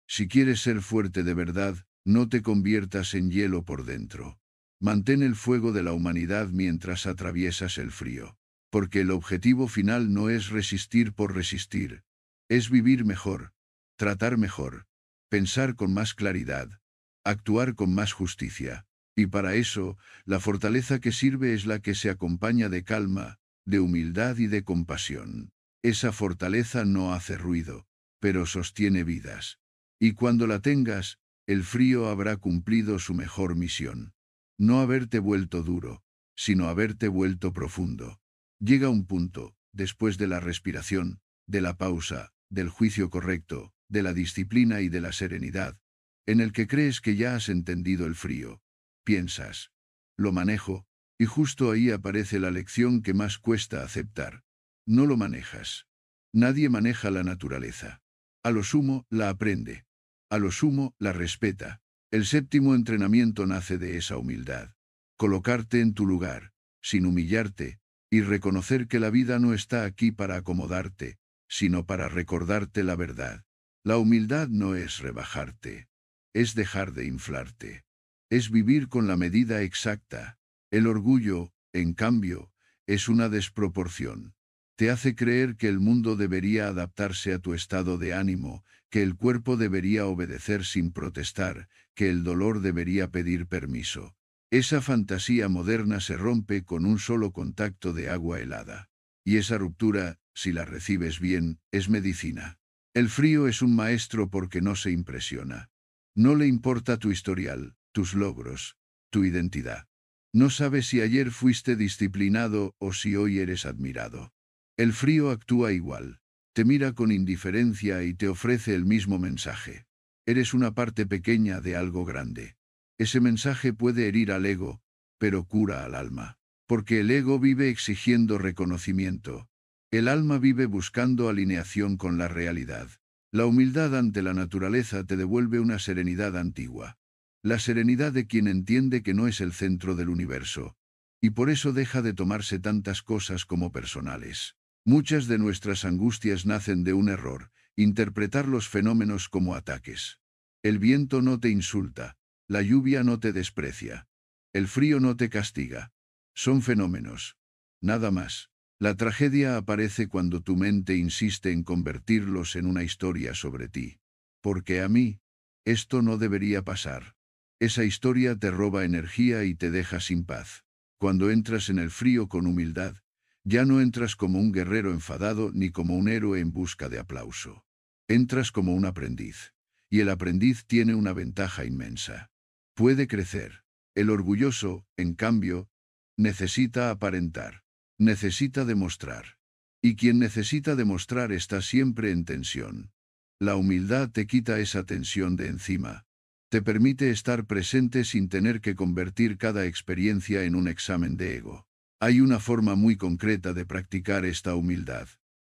Si quieres ser fuerte de verdad, no te conviertas en hielo por dentro. Mantén el fuego de la humanidad mientras atraviesas el frío. Porque el objetivo final no es resistir por resistir. Es vivir mejor, tratar mejor, pensar con más claridad, actuar con más justicia. Y para eso, la fortaleza que sirve es la que se acompaña de calma, de humildad y de compasión. Esa fortaleza no hace ruido, pero sostiene vidas. Y cuando la tengas, el frío habrá cumplido su mejor misión. No haberte vuelto duro, sino haberte vuelto profundo. Llega un punto, después de la respiración, de la pausa, del juicio correcto, de la disciplina y de la serenidad, en el que crees que ya has entendido el frío. Piensas, lo manejo, y justo ahí aparece la lección que más cuesta aceptar. No lo manejas. Nadie maneja la naturaleza. A lo sumo, la aprende. A lo sumo, la respeta. El séptimo entrenamiento nace de esa humildad. Colocarte en tu lugar, sin humillarte, y reconocer que la vida no está aquí para acomodarte, sino para recordarte la verdad. La humildad no es rebajarte, es dejar de inflarte. Es vivir con la medida exacta. El orgullo, en cambio, es una desproporción. Te hace creer que el mundo debería adaptarse a tu estado de ánimo, que el cuerpo debería obedecer sin protestar, que el dolor debería pedir permiso. Esa fantasía moderna se rompe con un solo contacto de agua helada. Y esa ruptura, si la recibes bien, es medicina. El frío es un maestro porque no se impresiona. No le importa tu historial, tus logros, tu identidad. No sabe si ayer fuiste disciplinado o si hoy eres admirado. El frío actúa igual. Te mira con indiferencia y te ofrece el mismo mensaje. Eres una parte pequeña de algo grande. Ese mensaje puede herir al ego, pero cura al alma. Porque el ego vive exigiendo reconocimiento. El alma vive buscando alineación con la realidad. La humildad ante la naturaleza te devuelve una serenidad antigua. La serenidad de quien entiende que no es el centro del universo. Y por eso deja de tomarse tantas cosas como personales. Muchas de nuestras angustias nacen de un error, interpretar los fenómenos como ataques. El viento no te insulta, la lluvia no te desprecia, el frío no te castiga. Son fenómenos. Nada más. La tragedia aparece cuando tu mente insiste en convertirlos en una historia sobre ti. Porque a mí, esto no debería pasar. Esa historia te roba energía y te deja sin paz. Cuando entras en el frío con humildad, ya no entras como un guerrero enfadado ni como un héroe en busca de aplauso. Entras como un aprendiz. Y el aprendiz tiene una ventaja inmensa. Puede crecer. El orgulloso, en cambio, necesita aparentar. Necesita demostrar. Y quien necesita demostrar está siempre en tensión. La humildad te quita esa tensión de encima. Te permite estar presente sin tener que convertir cada experiencia en un examen de ego. Hay una forma muy concreta de practicar esta humildad.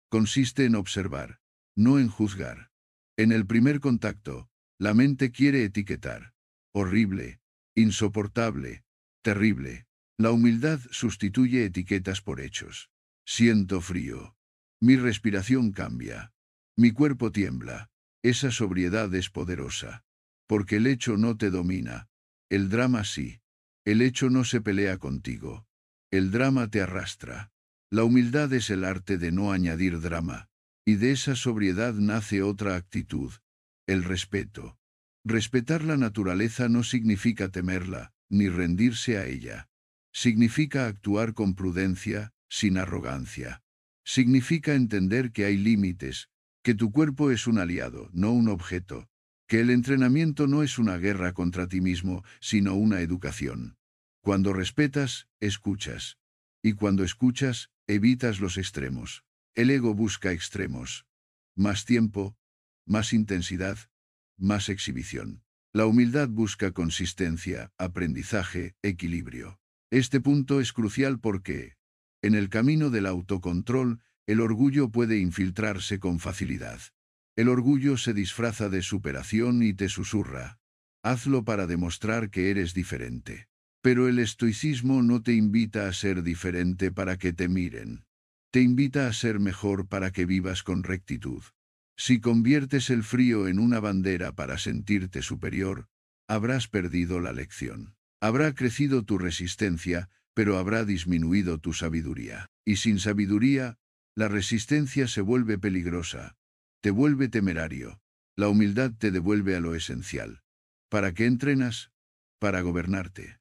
Consiste en observar, no en juzgar. En el primer contacto, la mente quiere etiquetar. Horrible, insoportable, terrible. La humildad sustituye etiquetas por hechos. Siento frío. Mi respiración cambia. Mi cuerpo tiembla. Esa sobriedad es poderosa. Porque el hecho no te domina. El drama sí. El hecho no se pelea contigo. El drama te arrastra. La humildad es el arte de no añadir drama. Y de esa sobriedad nace otra actitud. El respeto. Respetar la naturaleza no significa temerla, ni rendirse a ella. Significa actuar con prudencia, sin arrogancia. Significa entender que hay límites, que tu cuerpo es un aliado, no un objeto, que el entrenamiento no es una guerra contra ti mismo, sino una educación. Cuando respetas, escuchas. Y cuando escuchas, evitas los extremos. El ego busca extremos. Más tiempo, más intensidad, más exhibición. La humildad busca consistencia, aprendizaje, equilibrio. Este punto es crucial porque, en el camino del autocontrol, el orgullo puede infiltrarse con facilidad. El orgullo se disfraza de superación y te susurra. Hazlo para demostrar que eres diferente. Pero el estoicismo no te invita a ser diferente para que te miren. Te invita a ser mejor para que vivas con rectitud. Si conviertes el frío en una bandera para sentirte superior, habrás perdido la lección. Habrá crecido tu resistencia, pero habrá disminuido tu sabiduría. Y sin sabiduría, la resistencia se vuelve peligrosa. Te vuelve temerario. La humildad te devuelve a lo esencial. ¿Para qué entrenas? Para gobernarte.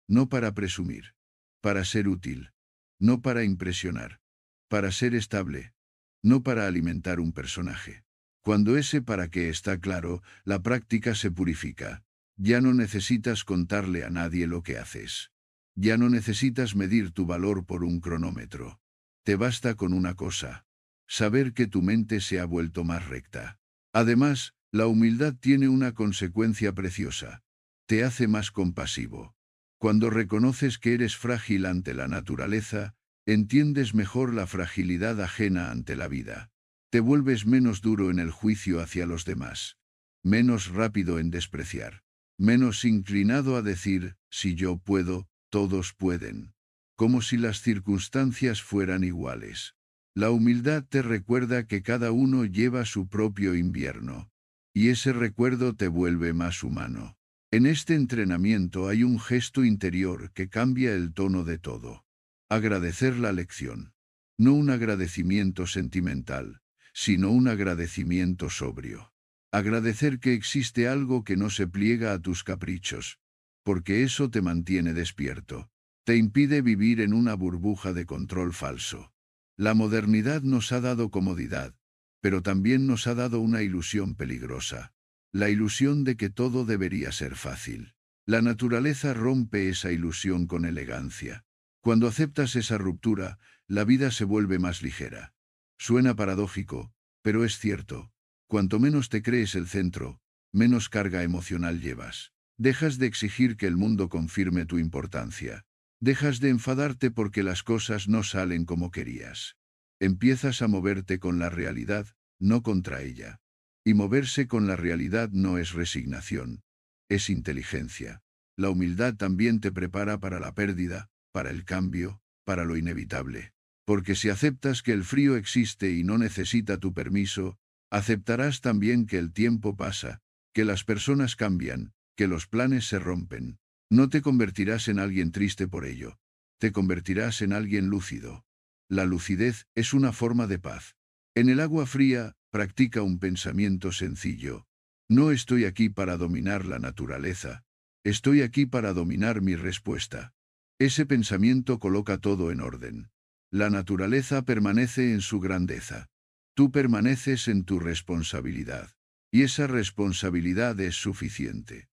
no para presumir, para ser útil, no para impresionar, para ser estable, no para alimentar un personaje. Cuando ese para qué está claro, la práctica se purifica. Ya no necesitas contarle a nadie lo que haces. Ya no necesitas medir tu valor por un cronómetro. Te basta con una cosa: saber que tu mente se ha vuelto más recta. Además, la humildad tiene una consecuencia preciosa. Te hace más compasivo. Cuando reconoces que eres frágil ante la naturaleza, entiendes mejor la fragilidad ajena ante la vida. Te vuelves menos duro en el juicio hacia los demás, menos rápido en despreciar, menos inclinado a decir, si yo puedo, todos pueden, como si las circunstancias fueran iguales. La humildad te recuerda que cada uno lleva su propio invierno, y ese recuerdo te vuelve más humano. En este entrenamiento hay un gesto interior que cambia el tono de todo. Agradecer la lección. No un agradecimiento sentimental, sino un agradecimiento sobrio. Agradecer que existe algo que no se pliega a tus caprichos, porque eso te mantiene despierto. Te impide vivir en una burbuja de control falso. La modernidad nos ha dado comodidad, pero también nos ha dado una ilusión peligrosa. La ilusión de que todo debería ser fácil. La naturaleza rompe esa ilusión con elegancia. Cuando aceptas esa ruptura, la vida se vuelve más ligera. Suena paradójico, pero es cierto. Cuanto menos te crees el centro, menos carga emocional llevas. Dejas de exigir que el mundo confirme tu importancia. Dejas de enfadarte porque las cosas no salen como querías. Empiezas a moverte con la realidad, no contra ella. Y moverse con la realidad no es resignación, es inteligencia. La humildad también te prepara para la pérdida, para el cambio, para lo inevitable. Porque si aceptas que el frío existe y no necesita tu permiso, aceptarás también que el tiempo pasa, que las personas cambian, que los planes se rompen. No te convertirás en alguien triste por ello. Te convertirás en alguien lúcido. La lucidez es una forma de paz. En el agua fría, practica un pensamiento sencillo. No estoy aquí para dominar la naturaleza. Estoy aquí para dominar mi respuesta. Ese pensamiento coloca todo en orden. La naturaleza permanece en su grandeza. Tú permaneces en tu responsabilidad. Y esa responsabilidad es suficiente.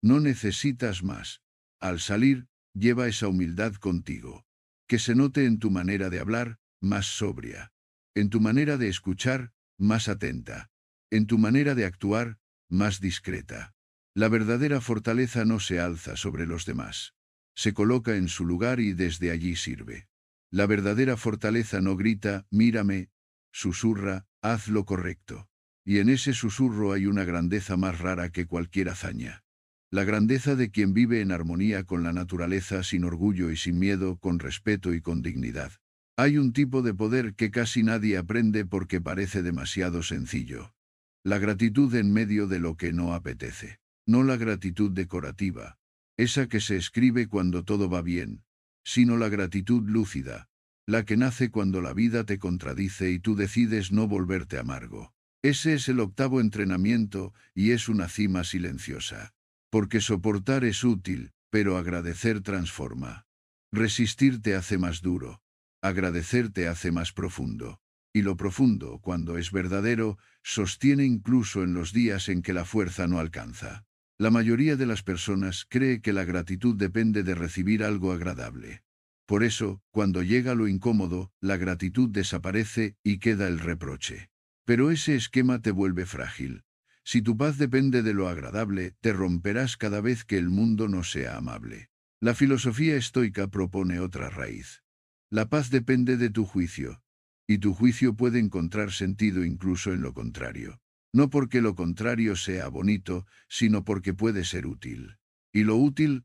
No necesitas más. Al salir, lleva esa humildad contigo. Que se note en tu manera de hablar, más sobria. En tu manera de escuchar, más atenta. En tu manera de actuar, más discreta. La verdadera fortaleza no se alza sobre los demás. Se coloca en su lugar y desde allí sirve. La verdadera fortaleza no grita, mírame, susurra, haz lo correcto. Y en ese susurro hay una grandeza más rara que cualquier hazaña. La grandeza de quien vive en armonía con la naturaleza sin orgullo y sin miedo, con respeto y con dignidad. Hay un tipo de poder que casi nadie aprende porque parece demasiado sencillo. La gratitud en medio de lo que no apetece. No la gratitud decorativa, esa que se escribe cuando todo va bien, sino la gratitud lúcida, la que nace cuando la vida te contradice y tú decides no volverte amargo. Ese es el octavo entrenamiento y es una cima silenciosa. Porque soportar es útil, pero agradecer transforma. Resistir te hace más duro. Agradecer te hace más profundo. Y lo profundo, cuando es verdadero, sostiene incluso en los días en que la fuerza no alcanza. La mayoría de las personas cree que la gratitud depende de recibir algo agradable. Por eso, cuando llega lo incómodo, la gratitud desaparece y queda el reproche. Pero ese esquema te vuelve frágil. Si tu paz depende de lo agradable, te romperás cada vez que el mundo no sea amable. La filosofía estoica propone otra raíz. La paz depende de tu juicio. Y tu juicio puede encontrar sentido incluso en lo contrario. No porque lo contrario sea bonito, sino porque puede ser útil. Y lo útil,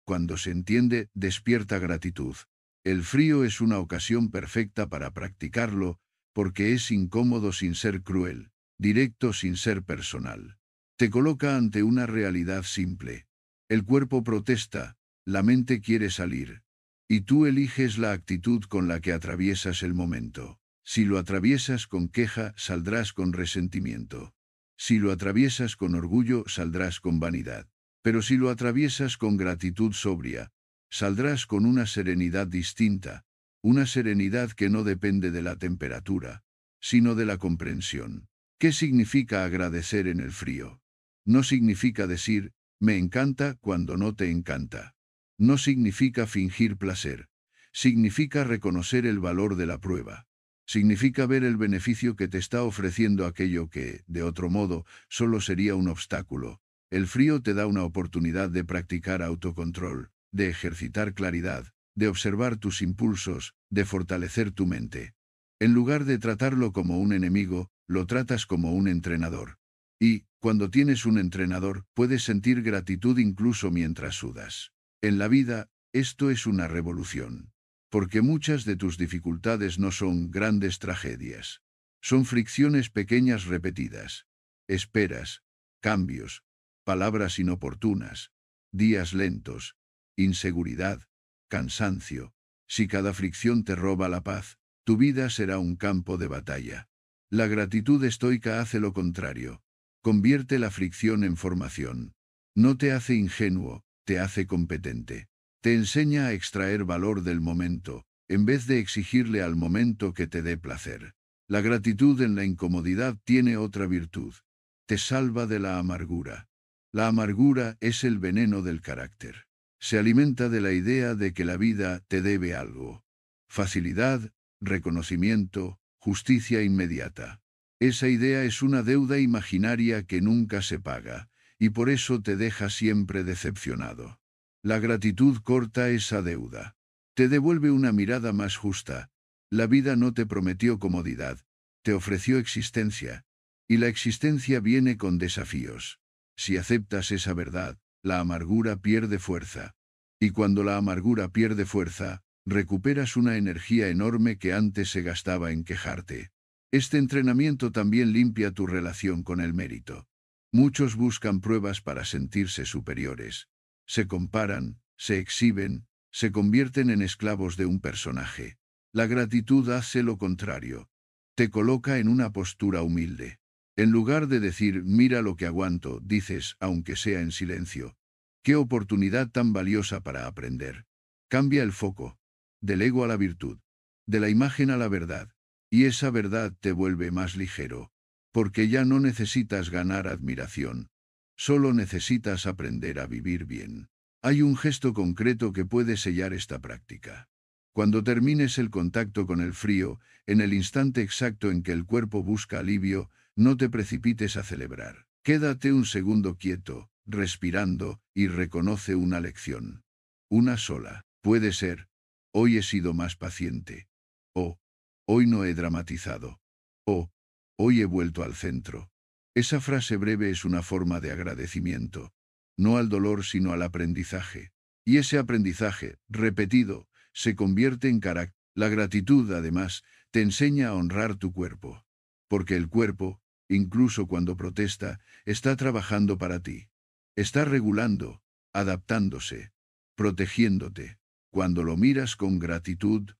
cuando se entiende, despierta gratitud. El frío es una ocasión perfecta para practicarlo, porque es incómodo sin ser cruel, directo sin ser personal. Te coloca ante una realidad simple. El cuerpo protesta, la mente quiere salir. Y tú eliges la actitud con la que atraviesas el momento. Si lo atraviesas con queja, saldrás con resentimiento. Si lo atraviesas con orgullo, saldrás con vanidad. Pero si lo atraviesas con gratitud sobria, Saldrás con una serenidad distinta, una serenidad que no depende de la temperatura, sino de la comprensión. ¿Qué significa agradecer en el frío? No significa decir, me encanta cuando no te encanta. No significa fingir placer. Significa reconocer el valor de la prueba. Significa ver el beneficio que te está ofreciendo aquello que, de otro modo, solo sería un obstáculo. El frío te da una oportunidad de practicar autocontrol, de ejercitar claridad, de observar tus impulsos, de fortalecer tu mente. En lugar de tratarlo como un enemigo, lo tratas como un entrenador. Y, cuando tienes un entrenador, puedes sentir gratitud incluso mientras sudas. En la vida, esto es una revolución. Porque muchas de tus dificultades no son grandes tragedias. Son fricciones pequeñas repetidas. Esperas, cambios, palabras inoportunas, días lentos, inseguridad, cansancio. Si cada fricción te roba la paz, tu vida será un campo de batalla. La gratitud estoica hace lo contrario. Convierte la fricción en formación. No te hace ingenuo, te hace competente. Te enseña a extraer valor del momento, en vez de exigirle al momento que te dé placer. La gratitud en la incomodidad tiene otra virtud. Te salva de la amargura. La amargura es el veneno del carácter. Se alimenta de la idea de que la vida te debe algo. Facilidad, reconocimiento, justicia inmediata. Esa idea es una deuda imaginaria que nunca se paga, y por eso te deja siempre decepcionado. La gratitud corta esa deuda. Te devuelve una mirada más justa. La vida no te prometió comodidad, te ofreció existencia, y la existencia viene con desafíos. Si aceptas esa verdad, la amargura pierde fuerza. Y cuando la amargura pierde fuerza, recuperas una energía enorme que antes se gastaba en quejarte. Este entrenamiento también limpia tu relación con el mérito. Muchos buscan pruebas para sentirse superiores. Se comparan, se exhiben, se convierten en esclavos de un personaje. La gratitud hace lo contrario. Te coloca en una postura humilde. En lugar de decir, mira lo que aguanto, dices, aunque sea en silencio. ¡Qué oportunidad tan valiosa para aprender! Cambia el foco. Del ego a la virtud. De la imagen a la verdad. Y esa verdad te vuelve más ligero. Porque ya no necesitas ganar admiración. Solo necesitas aprender a vivir bien. Hay un gesto concreto que puede sellar esta práctica. Cuando termines el contacto con el frío, en el instante exacto en que el cuerpo busca alivio, no te precipites a celebrar. Quédate un segundo quieto, respirando, y reconoce una lección. Una sola. Puede ser, hoy he sido más paciente. O, hoy no he dramatizado. O, hoy he vuelto al centro. Esa frase breve es una forma de agradecimiento. No al dolor sino al aprendizaje. Y ese aprendizaje, repetido, se convierte en carácter. La gratitud, además, te enseña a honrar tu cuerpo. Porque el cuerpo, incluso cuando protesta, está trabajando para ti. Está regulando, adaptándose, protegiéndote. Cuando lo miras con gratitud,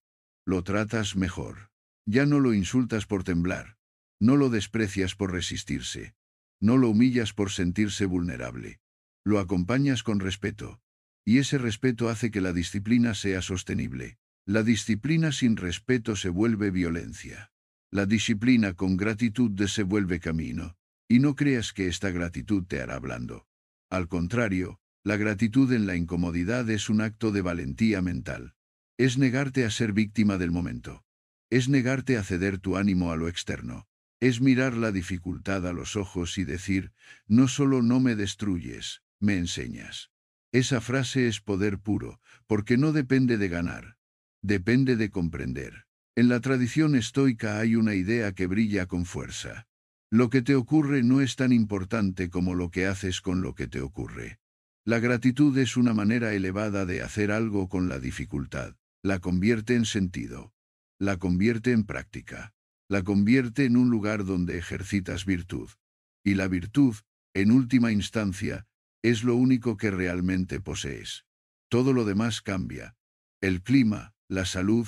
lo tratas mejor. Ya no lo insultas por temblar. No lo desprecias por resistirse. No lo humillas por sentirse vulnerable. Lo acompañas con respeto. Y ese respeto hace que la disciplina sea sostenible. La disciplina sin respeto se vuelve violencia. La disciplina con gratitud se vuelve camino. Y no creas que esta gratitud te hará blando. Al contrario, la gratitud en la incomodidad es un acto de valentía mental. Es negarte a ser víctima del momento. Es negarte a ceder tu ánimo a lo externo. Es mirar la dificultad a los ojos y decir, no solo no me destruyes, me enseñas. Esa frase es poder puro, porque no depende de ganar. Depende de comprender. En la tradición estoica hay una idea que brilla con fuerza. Lo que te ocurre no es tan importante como lo que haces con lo que te ocurre. La gratitud es una manera elevada de hacer algo con la dificultad. La convierte en sentido. La convierte en práctica. La convierte en un lugar donde ejercitas virtud. Y la virtud, en última instancia, es lo único que realmente posees. Todo lo demás cambia. El clima, la salud,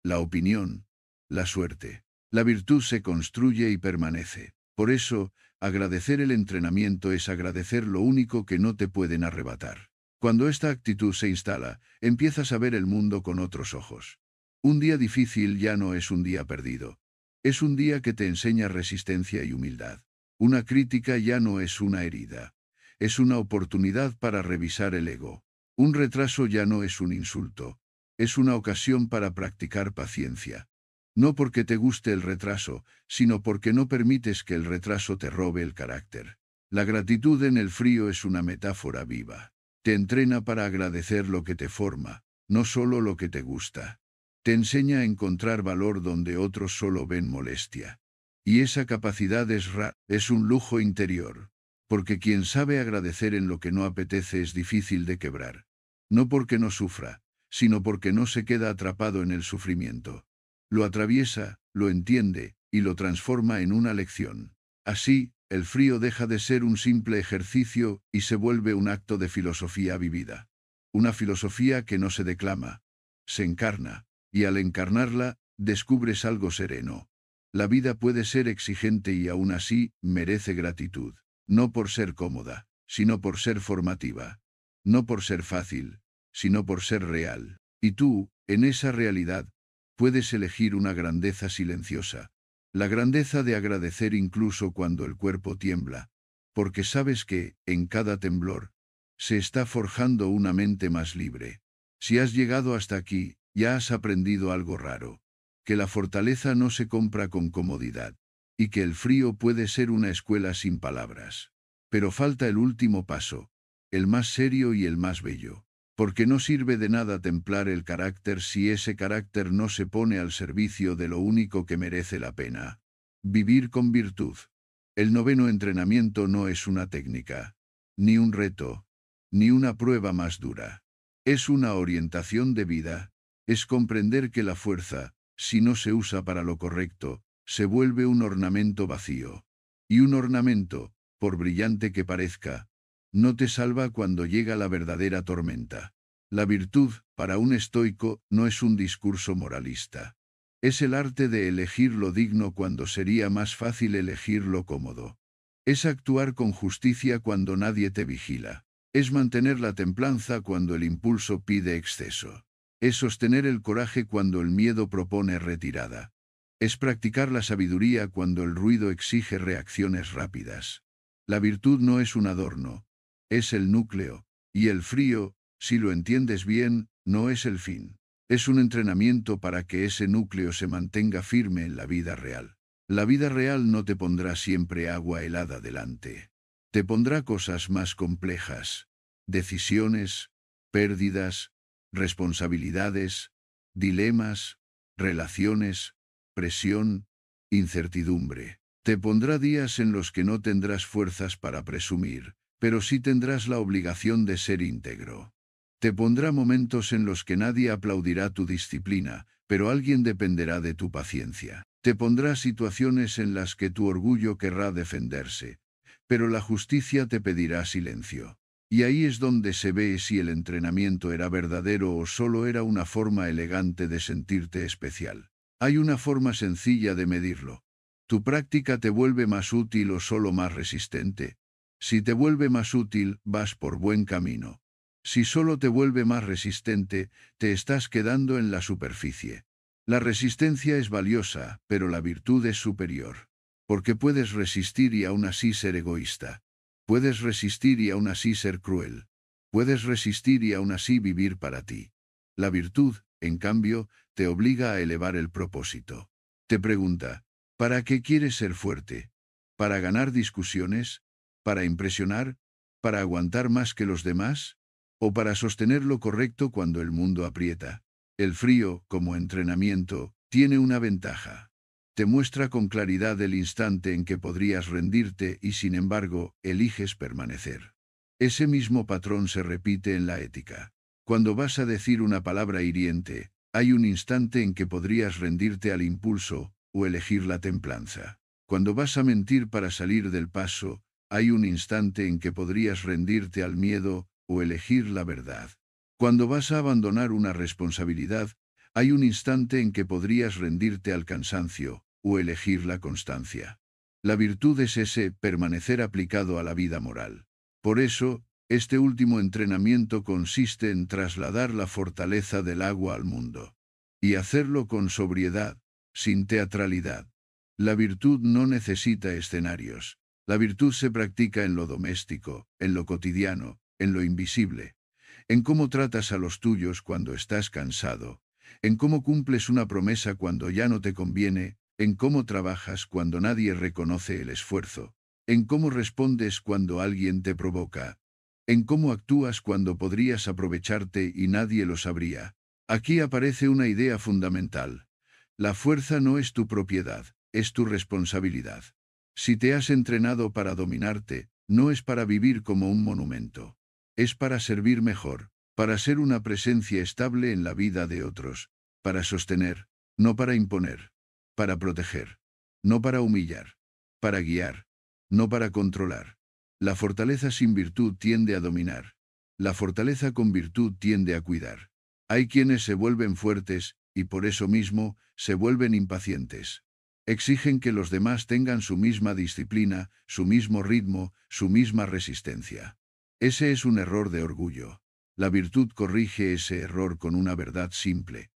la opinión, la suerte. La virtud se construye y permanece. Por eso, agradecer el entrenamiento es agradecer lo único que no te pueden arrebatar. Cuando esta actitud se instala, empiezas a ver el mundo con otros ojos. Un día difícil ya no es un día perdido. Es un día que te enseña resistencia y humildad. Una crítica ya no es una herida. Es una oportunidad para revisar el ego. Un retraso ya no es un insulto. Es una ocasión para practicar paciencia. No porque te guste el retraso, sino porque no permites que el retraso te robe el carácter. La gratitud en el frío es una metáfora viva. Te entrena para agradecer lo que te forma, no solo lo que te gusta. Te enseña a encontrar valor donde otros solo ven molestia. Y esa capacidad es rara, es un lujo interior. Porque quien sabe agradecer en lo que no apetece es difícil de quebrar. No porque no sufra, sino porque no se queda atrapado en el sufrimiento. Lo atraviesa, lo entiende, y lo transforma en una lección. Así, el frío deja de ser un simple ejercicio y se vuelve un acto de filosofía vivida. Una filosofía que no se declama, se encarna, y al encarnarla, descubres algo sereno. La vida puede ser exigente y aún así merece gratitud. No por ser cómoda, sino por ser formativa. No por ser fácil, sino por ser real. Y tú, en esa realidad, puedes elegir una grandeza silenciosa. La grandeza de agradecer incluso cuando el cuerpo tiembla. Porque sabes que, en cada temblor, se está forjando una mente más libre. Si has llegado hasta aquí, ya has aprendido algo raro. Que la fortaleza no se compra con comodidad. Y que el frío puede ser una escuela sin palabras. Pero falta el último paso, el más serio y el más bello. Porque no sirve de nada templar el carácter si ese carácter no se pone al servicio de lo único que merece la pena. Vivir con virtud. El noveno entrenamiento no es una técnica, ni un reto, ni una prueba más dura. Es una orientación de vida. Es comprender que la fuerza, si no se usa para lo correcto, se vuelve un ornamento vacío. Y un ornamento, por brillante que parezca, no te salva cuando llega la verdadera tormenta. La virtud, para un estoico, no es un discurso moralista. Es el arte de elegir lo digno cuando sería más fácil elegir lo cómodo. Es actuar con justicia cuando nadie te vigila. Es mantener la templanza cuando el impulso pide exceso. Es sostener el coraje cuando el miedo propone retirada. Es practicar la sabiduría cuando el ruido exige reacciones rápidas. La virtud no es un adorno, es el núcleo, y el frío, si lo entiendes bien, no es el fin. Es un entrenamiento para que ese núcleo se mantenga firme en la vida real. La vida real no te pondrá siempre agua helada delante. Te pondrá cosas más complejas, decisiones, pérdidas, responsabilidades, dilemas, relaciones, presión, incertidumbre. Te pondrá días en los que no tendrás fuerzas para presumir, pero sí tendrás la obligación de ser íntegro. Te pondrá momentos en los que nadie aplaudirá tu disciplina, pero alguien dependerá de tu paciencia. Te pondrá situaciones en las que tu orgullo querrá defenderse, pero la justicia te pedirá silencio. Y ahí es donde se ve si el entrenamiento era verdadero o solo era una forma elegante de sentirte especial. Hay una forma sencilla de medirlo. ¿Tu práctica te vuelve más útil o solo más resistente? Si te vuelve más útil, vas por buen camino. Si solo te vuelve más resistente, te estás quedando en la superficie. La resistencia es valiosa, pero la virtud es superior. Porque puedes resistir y aún así ser egoísta. Puedes resistir y aún así ser cruel. Puedes resistir y aún así vivir para ti. La virtud, en cambio, te obliga a elevar el propósito. Te pregunta, ¿para qué quieres ser fuerte? ¿Para ganar discusiones? ¿Para impresionar? ¿Para aguantar más que los demás? ¿O para sostener lo correcto cuando el mundo aprieta? El frío, como entrenamiento, tiene una ventaja. Te muestra con claridad el instante en que podrías rendirte y sin embargo, eliges permanecer. Ese mismo patrón se repite en la ética. Cuando vas a decir una palabra hiriente, hay un instante en que podrías rendirte al impulso, o elegir la templanza. Cuando vas a mentir para salir del paso, hay un instante en que podrías rendirte al miedo, o elegir la verdad. Cuando vas a abandonar una responsabilidad, hay un instante en que podrías rendirte al cansancio, o elegir la constancia. La virtud es ese permanecer aplicado a la vida moral. Por eso, Este último entrenamiento consiste en trasladar la fortaleza del agua al mundo. Y hacerlo con sobriedad, sin teatralidad. La virtud no necesita escenarios. La virtud se practica en lo doméstico, en lo cotidiano, en lo invisible. En cómo tratas a los tuyos cuando estás cansado. En cómo cumples una promesa cuando ya no te conviene. En cómo trabajas cuando nadie reconoce el esfuerzo. En cómo respondes cuando alguien te provoca. En cómo actúas cuando podrías aprovecharte y nadie lo sabría. Aquí aparece una idea fundamental. La fuerza no es tu propiedad, es tu responsabilidad. Si te has entrenado para dominarte, no es para vivir como un monumento. Es para servir mejor, para ser una presencia estable en la vida de otros, para sostener, no para imponer, para proteger, no para humillar, para guiar, no para controlar. La fortaleza sin virtud tiende a dominar. La fortaleza con virtud tiende a cuidar. Hay quienes se vuelven fuertes, y por eso mismo, se vuelven impacientes. Exigen que los demás tengan su misma disciplina, su mismo ritmo, su misma resistencia. Ese es un error de orgullo. La virtud corrige ese error con una verdad simple.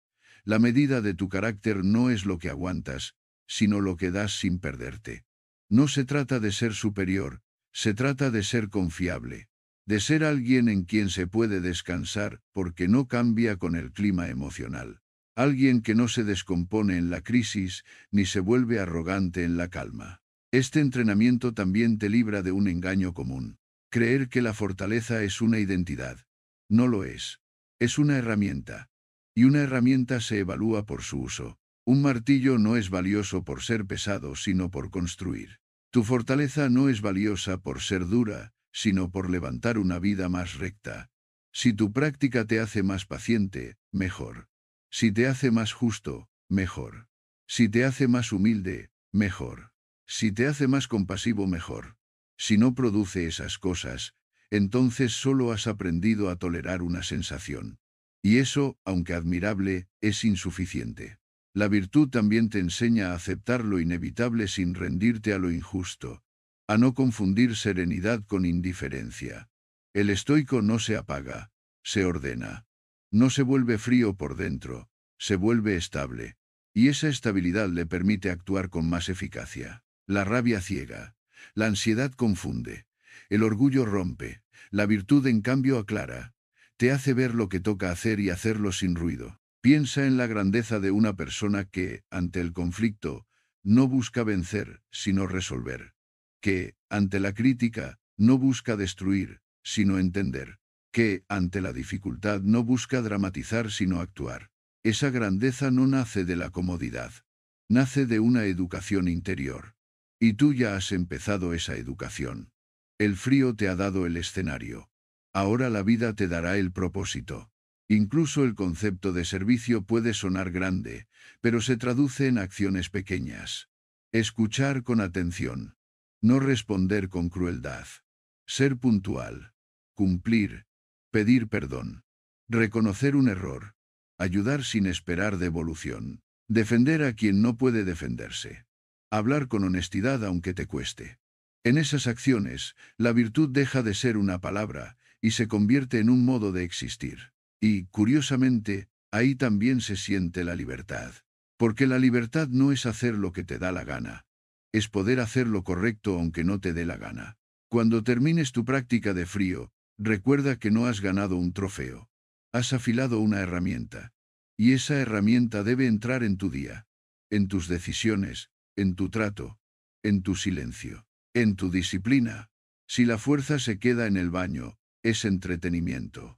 La medida de tu carácter no es lo que aguantas, sino lo que das sin perderte. No se trata de ser superior, se trata de ser confiable, de ser alguien en quien se puede descansar porque no cambia con el clima emocional. Alguien que no se descompone en la crisis, ni se vuelve arrogante en la calma. Este entrenamiento también te libra de un engaño común. Creer que la fortaleza es una identidad. No lo es. Es una herramienta. Y una herramienta se evalúa por su uso. Un martillo no es valioso por ser pesado, sino por construir. Tu fortaleza no es valiosa por ser dura, sino por levantar una vida más recta. Si tu práctica te hace más paciente, mejor. Si te hace más justo, mejor. Si te hace más humilde, mejor. Si te hace más compasivo, mejor. Si no produce esas cosas, entonces solo has aprendido a tolerar una sensación. Y eso, aunque admirable, es insuficiente. La virtud también te enseña a aceptar lo inevitable sin rendirte a lo injusto, a no confundir serenidad con indiferencia. El estoico no se apaga, se ordena. No se vuelve frío por dentro, se vuelve estable. Y esa estabilidad le permite actuar con más eficacia. La rabia ciega, la ansiedad confunde, el orgullo rompe, la virtud en cambio aclara. Te hace ver lo que toca hacer y hacerlo sin ruido. Piensa en la grandeza de una persona que, ante el conflicto, no busca vencer, sino resolver. Que, ante la crítica, no busca destruir, sino entender. Que, ante la dificultad, no busca dramatizar, sino actuar. Esa grandeza no nace de la comodidad. Nace de una educación interior. Y tú ya has empezado esa educación. El frío te ha dado el escenario. Ahora la vida te dará el propósito. Incluso el concepto de servicio puede sonar grande, pero se traduce en acciones pequeñas. Escuchar con atención. No responder con crueldad. Ser puntual. Cumplir. Pedir perdón. Reconocer un error. Ayudar sin esperar devolución. Defender a quien no puede defenderse. Hablar con honestidad aunque te cueste. En esas acciones, la virtud deja de ser una palabra, y se convierte en un modo de existir. Y, curiosamente, ahí también se siente la libertad. Porque la libertad no es hacer lo que te da la gana. Es poder hacer lo correcto aunque no te dé la gana. Cuando termines tu práctica de frío, recuerda que no has ganado un trofeo. Has afilado una herramienta. Y esa herramienta debe entrar en tu día. En tus decisiones, en tu trato, en tu silencio, en tu disciplina. Si la fuerza se queda en el baño, es entretenimiento.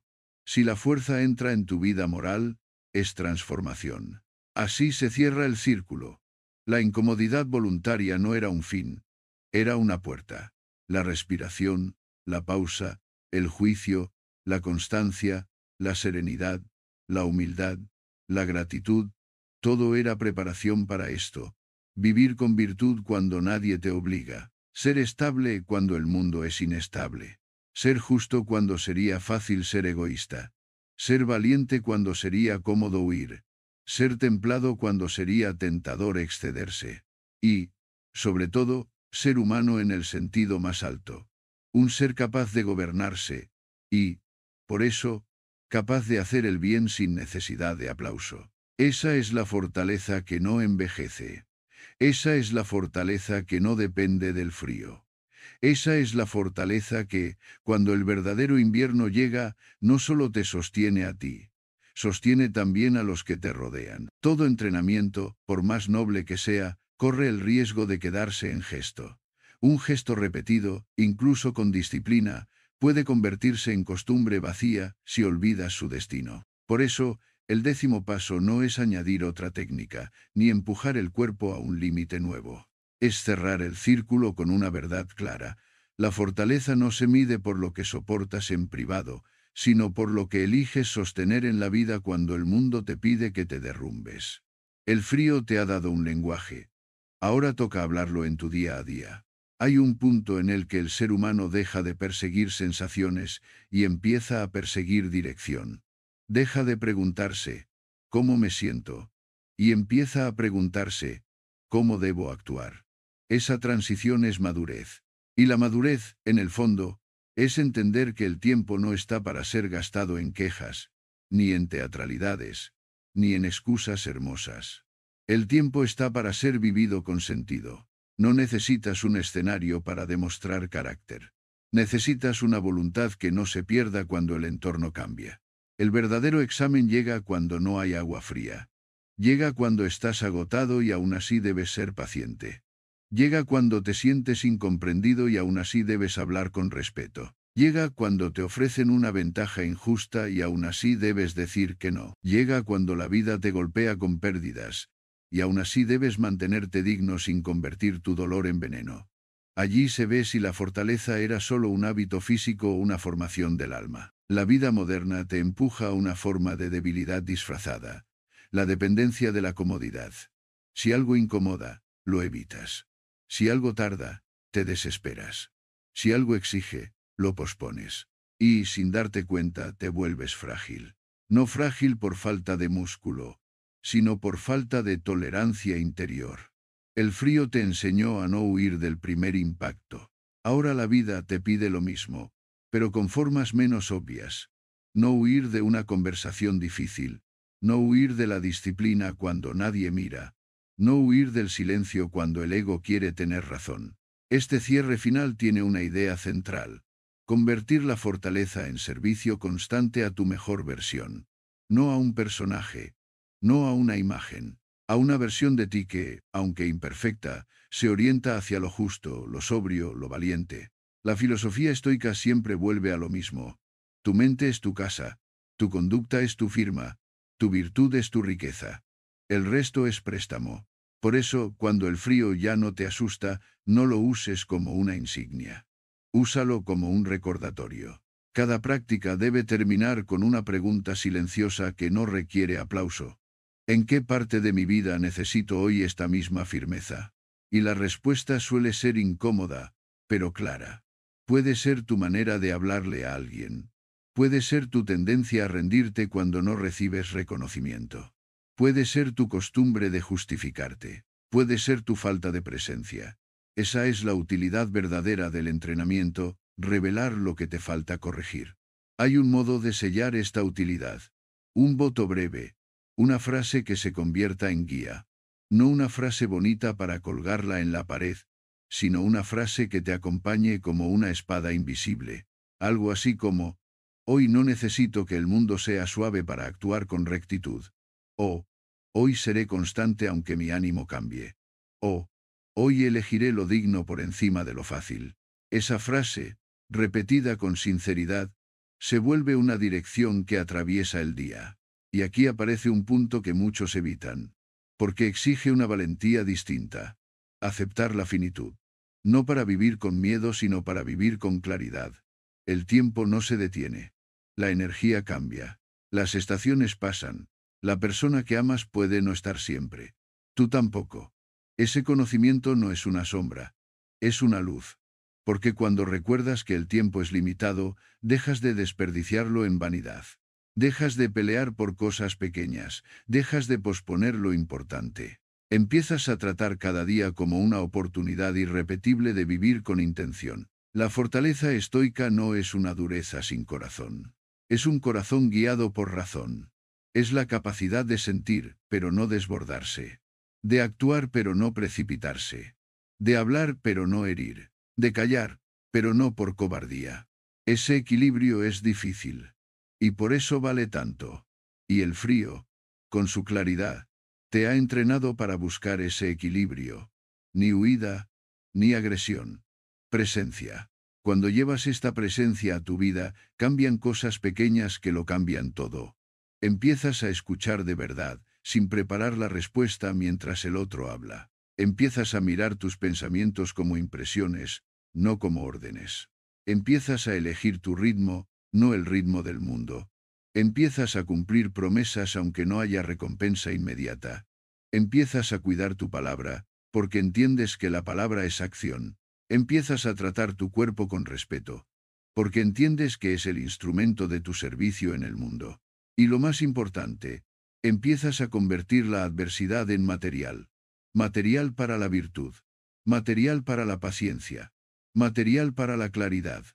Si la fuerza entra en tu vida moral, es transformación. Así se cierra el círculo. La incomodidad voluntaria no era un fin, era una puerta. La respiración, la pausa, el juicio, la constancia, la serenidad, la humildad, la gratitud, todo era preparación para esto. Vivir con virtud cuando nadie te obliga. Ser estable cuando el mundo es inestable. Ser justo cuando sería fácil ser egoísta. Ser valiente cuando sería cómodo huir. Ser templado cuando sería tentador excederse. Y, sobre todo, ser humano en el sentido más alto. Un ser capaz de gobernarse, Y, por eso, capaz de hacer el bien sin necesidad de aplauso. Esa es la fortaleza que no envejece. Esa es la fortaleza que no depende del frío. Esa es la fortaleza que, cuando el verdadero invierno llega, no solo te sostiene a ti, sostiene también a los que te rodean. Todo entrenamiento, por más noble que sea, corre el riesgo de quedarse en gesto. Un gesto repetido, incluso con disciplina, puede convertirse en costumbre vacía si olvidas su destino. Por eso, el 10º paso no es añadir otra técnica, ni empujar el cuerpo a un límite nuevo. Es cerrar el círculo con una verdad clara. La fortaleza no se mide por lo que soportas en privado, sino por lo que eliges sostener en la vida cuando el mundo te pide que te derrumbes. El frío te ha dado un lenguaje. Ahora toca hablarlo en tu día a día. Hay un punto en el que el ser humano deja de perseguir sensaciones y empieza a perseguir dirección. Deja de preguntarse, ¿cómo me siento? Y empieza a preguntarse, ¿cómo debo actuar? Esa transición es madurez. Y la madurez, en el fondo, es entender que el tiempo no está para ser gastado en quejas, ni en teatralidades, ni en excusas hermosas. El tiempo está para ser vivido con sentido. No necesitas un escenario para demostrar carácter. Necesitas una voluntad que no se pierda cuando el entorno cambia. El verdadero examen llega cuando no hay agua fría. Llega cuando estás agotado y aún así debes ser paciente. Llega cuando te sientes incomprendido y aún así debes hablar con respeto. Llega cuando te ofrecen una ventaja injusta y aún así debes decir que no. Llega cuando la vida te golpea con pérdidas, y aún así debes mantenerte digno sin convertir tu dolor en veneno. Allí se ve si la fortaleza era solo un hábito físico o una formación del alma. La vida moderna te empuja a una forma de debilidad disfrazada, la dependencia de la comodidad. Si algo incomoda, lo evitas. Si algo tarda, te desesperas. Si algo exige, lo pospones. Y, sin darte cuenta, te vuelves frágil. No frágil por falta de músculo, sino por falta de tolerancia interior. El frío te enseñó a no huir del primer impacto. Ahora la vida te pide lo mismo, pero con formas menos obvias. No huir de una conversación difícil, no huir de la disciplina cuando nadie mira, no huir del silencio cuando el ego quiere tener razón. Este cierre final tiene una idea central: convertir la fortaleza en servicio constante a tu mejor versión. No a un personaje, no a una imagen, a una versión de ti que, aunque imperfecta, se orienta hacia lo justo, lo sobrio, lo valiente. La filosofía estoica siempre vuelve a lo mismo. Tu mente es tu casa, tu conducta es tu firma, tu virtud es tu riqueza. El resto es préstamo. Por eso, cuando el frío ya no te asusta, no lo uses como una insignia. Úsalo como un recordatorio. Cada práctica debe terminar con una pregunta silenciosa que no requiere aplauso. ¿En qué parte de mi vida necesito hoy esta misma firmeza? Y la respuesta suele ser incómoda, pero clara. Puede ser tu manera de hablarle a alguien. Puede ser tu tendencia a rendirte cuando no recibes reconocimiento. Puede ser tu costumbre de justificarte. Puede ser tu falta de presencia. Esa es la utilidad verdadera del entrenamiento, revelar lo que te falta corregir. Hay un modo de sellar esta utilidad. Un voto breve. Una frase que se convierta en guía. No una frase bonita para colgarla en la pared, sino una frase que te acompañe como una espada invisible. Algo así como: hoy no necesito que el mundo sea suave para actuar con rectitud. O: hoy seré constante aunque mi ánimo cambie. O: hoy elegiré lo digno por encima de lo fácil. Esa frase, repetida con sinceridad, se vuelve una dirección que atraviesa el día. Y aquí aparece un punto que muchos evitan, porque exige una valentía distinta. Aceptar la finitud. No para vivir con miedo, sino para vivir con claridad. El tiempo no se detiene. La energía cambia. Las estaciones pasan. La persona que amas puede no estar siempre. Tú tampoco. Ese conocimiento no es una sombra. Es una luz. Porque cuando recuerdas que el tiempo es limitado, dejas de desperdiciarlo en vanidad. Dejas de pelear por cosas pequeñas, dejas de posponer lo importante. Empiezas a tratar cada día como una oportunidad irrepetible de vivir con intención. La fortaleza estoica no es una dureza sin corazón. Es un corazón guiado por razón. Es la capacidad de sentir, pero no desbordarse. De actuar, pero no precipitarse. De hablar, pero no herir. De callar, pero no por cobardía. Ese equilibrio es difícil. Y por eso vale tanto. Y el frío, con su claridad, te ha entrenado para buscar ese equilibrio. Ni huida, ni agresión. Presencia. Cuando llevas esta presencia a tu vida, cambian cosas pequeñas que lo cambian todo. Empiezas a escuchar de verdad, sin preparar la respuesta mientras el otro habla. Empiezas a mirar tus pensamientos como impresiones, no como órdenes. Empiezas a elegir tu ritmo, no el ritmo del mundo. Empiezas a cumplir promesas aunque no haya recompensa inmediata. Empiezas a cuidar tu palabra, porque entiendes que la palabra es acción. Empiezas a tratar tu cuerpo con respeto, porque entiendes que es el instrumento de tu servicio en el mundo. Y lo más importante, empiezas a convertir la adversidad en material. Material para la virtud. Material para la paciencia. Material para la claridad.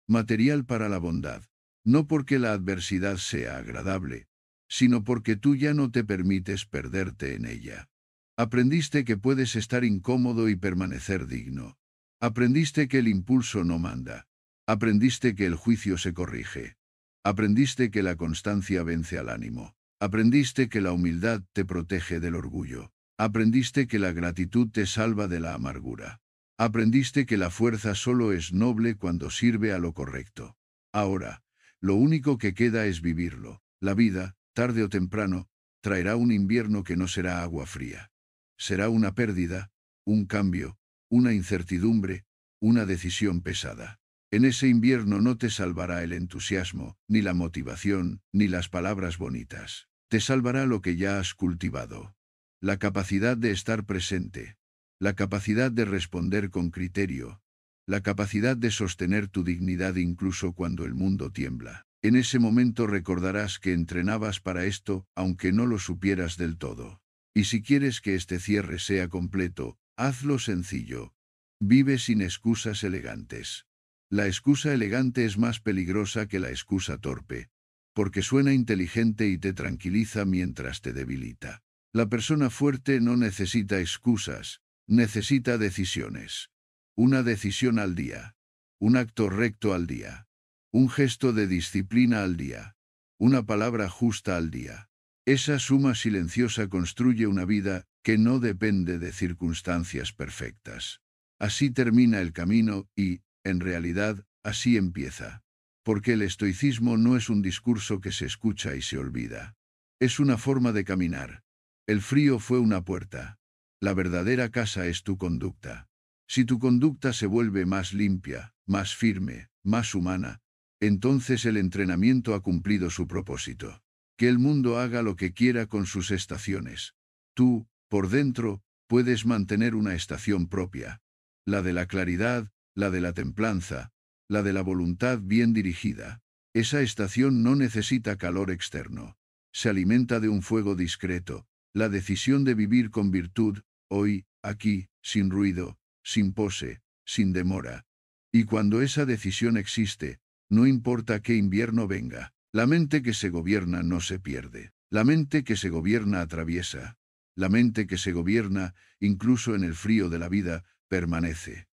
Material para la bondad. No porque la adversidad sea agradable, sino porque tú ya no te permites perderte en ella. Aprendiste que puedes estar incómodo y permanecer digno. Aprendiste que el impulso no manda. Aprendiste que el juicio se corrige. Aprendiste que la constancia vence al ánimo. Aprendiste que la humildad te protege del orgullo. Aprendiste que la gratitud te salva de la amargura. Aprendiste que la fuerza solo es noble cuando sirve a lo correcto. Ahora, lo único que queda es vivirlo. La vida, tarde o temprano, traerá un invierno que no será agua fría. Será una pérdida, un cambio, una incertidumbre, una decisión pesada. En ese invierno no te salvará el entusiasmo, ni la motivación, ni las palabras bonitas. Te salvará lo que ya has cultivado. La capacidad de estar presente. La capacidad de responder con criterio. La capacidad de sostener tu dignidad incluso cuando el mundo tiembla. En ese momento recordarás que entrenabas para esto, aunque no lo supieras del todo. Y si quieres que este cierre sea completo, hazlo sencillo. Vive sin excusas elegantes. La excusa elegante es más peligrosa que la excusa torpe, porque suena inteligente y te tranquiliza mientras te debilita. La persona fuerte no necesita excusas, necesita decisiones. Una decisión al día. Un acto recto al día. Un gesto de disciplina al día. Una palabra justa al día. Esa suma silenciosa construye una vida que no depende de circunstancias perfectas. Así termina el camino y, en realidad, así empieza. Porque el estoicismo no es un discurso que se escucha y se olvida. Es una forma de caminar. El frío fue una puerta. La verdadera casa es tu conducta. Si tu conducta se vuelve más limpia, más firme, más humana, entonces el entrenamiento ha cumplido su propósito. Que el mundo haga lo que quiera con sus estaciones. Tú, por dentro, puedes mantener una estación propia. La de la claridad, la de la templanza, la de la voluntad bien dirigida. Esa estación no necesita calor externo. Se alimenta de un fuego discreto, la decisión de vivir con virtud, hoy, aquí, sin ruido, sin pose, sin demora. Y cuando esa decisión existe, no importa qué invierno venga, la mente que se gobierna no se pierde. La mente que se gobierna atraviesa. La mente que se gobierna, incluso en el frío de la vida, permanece.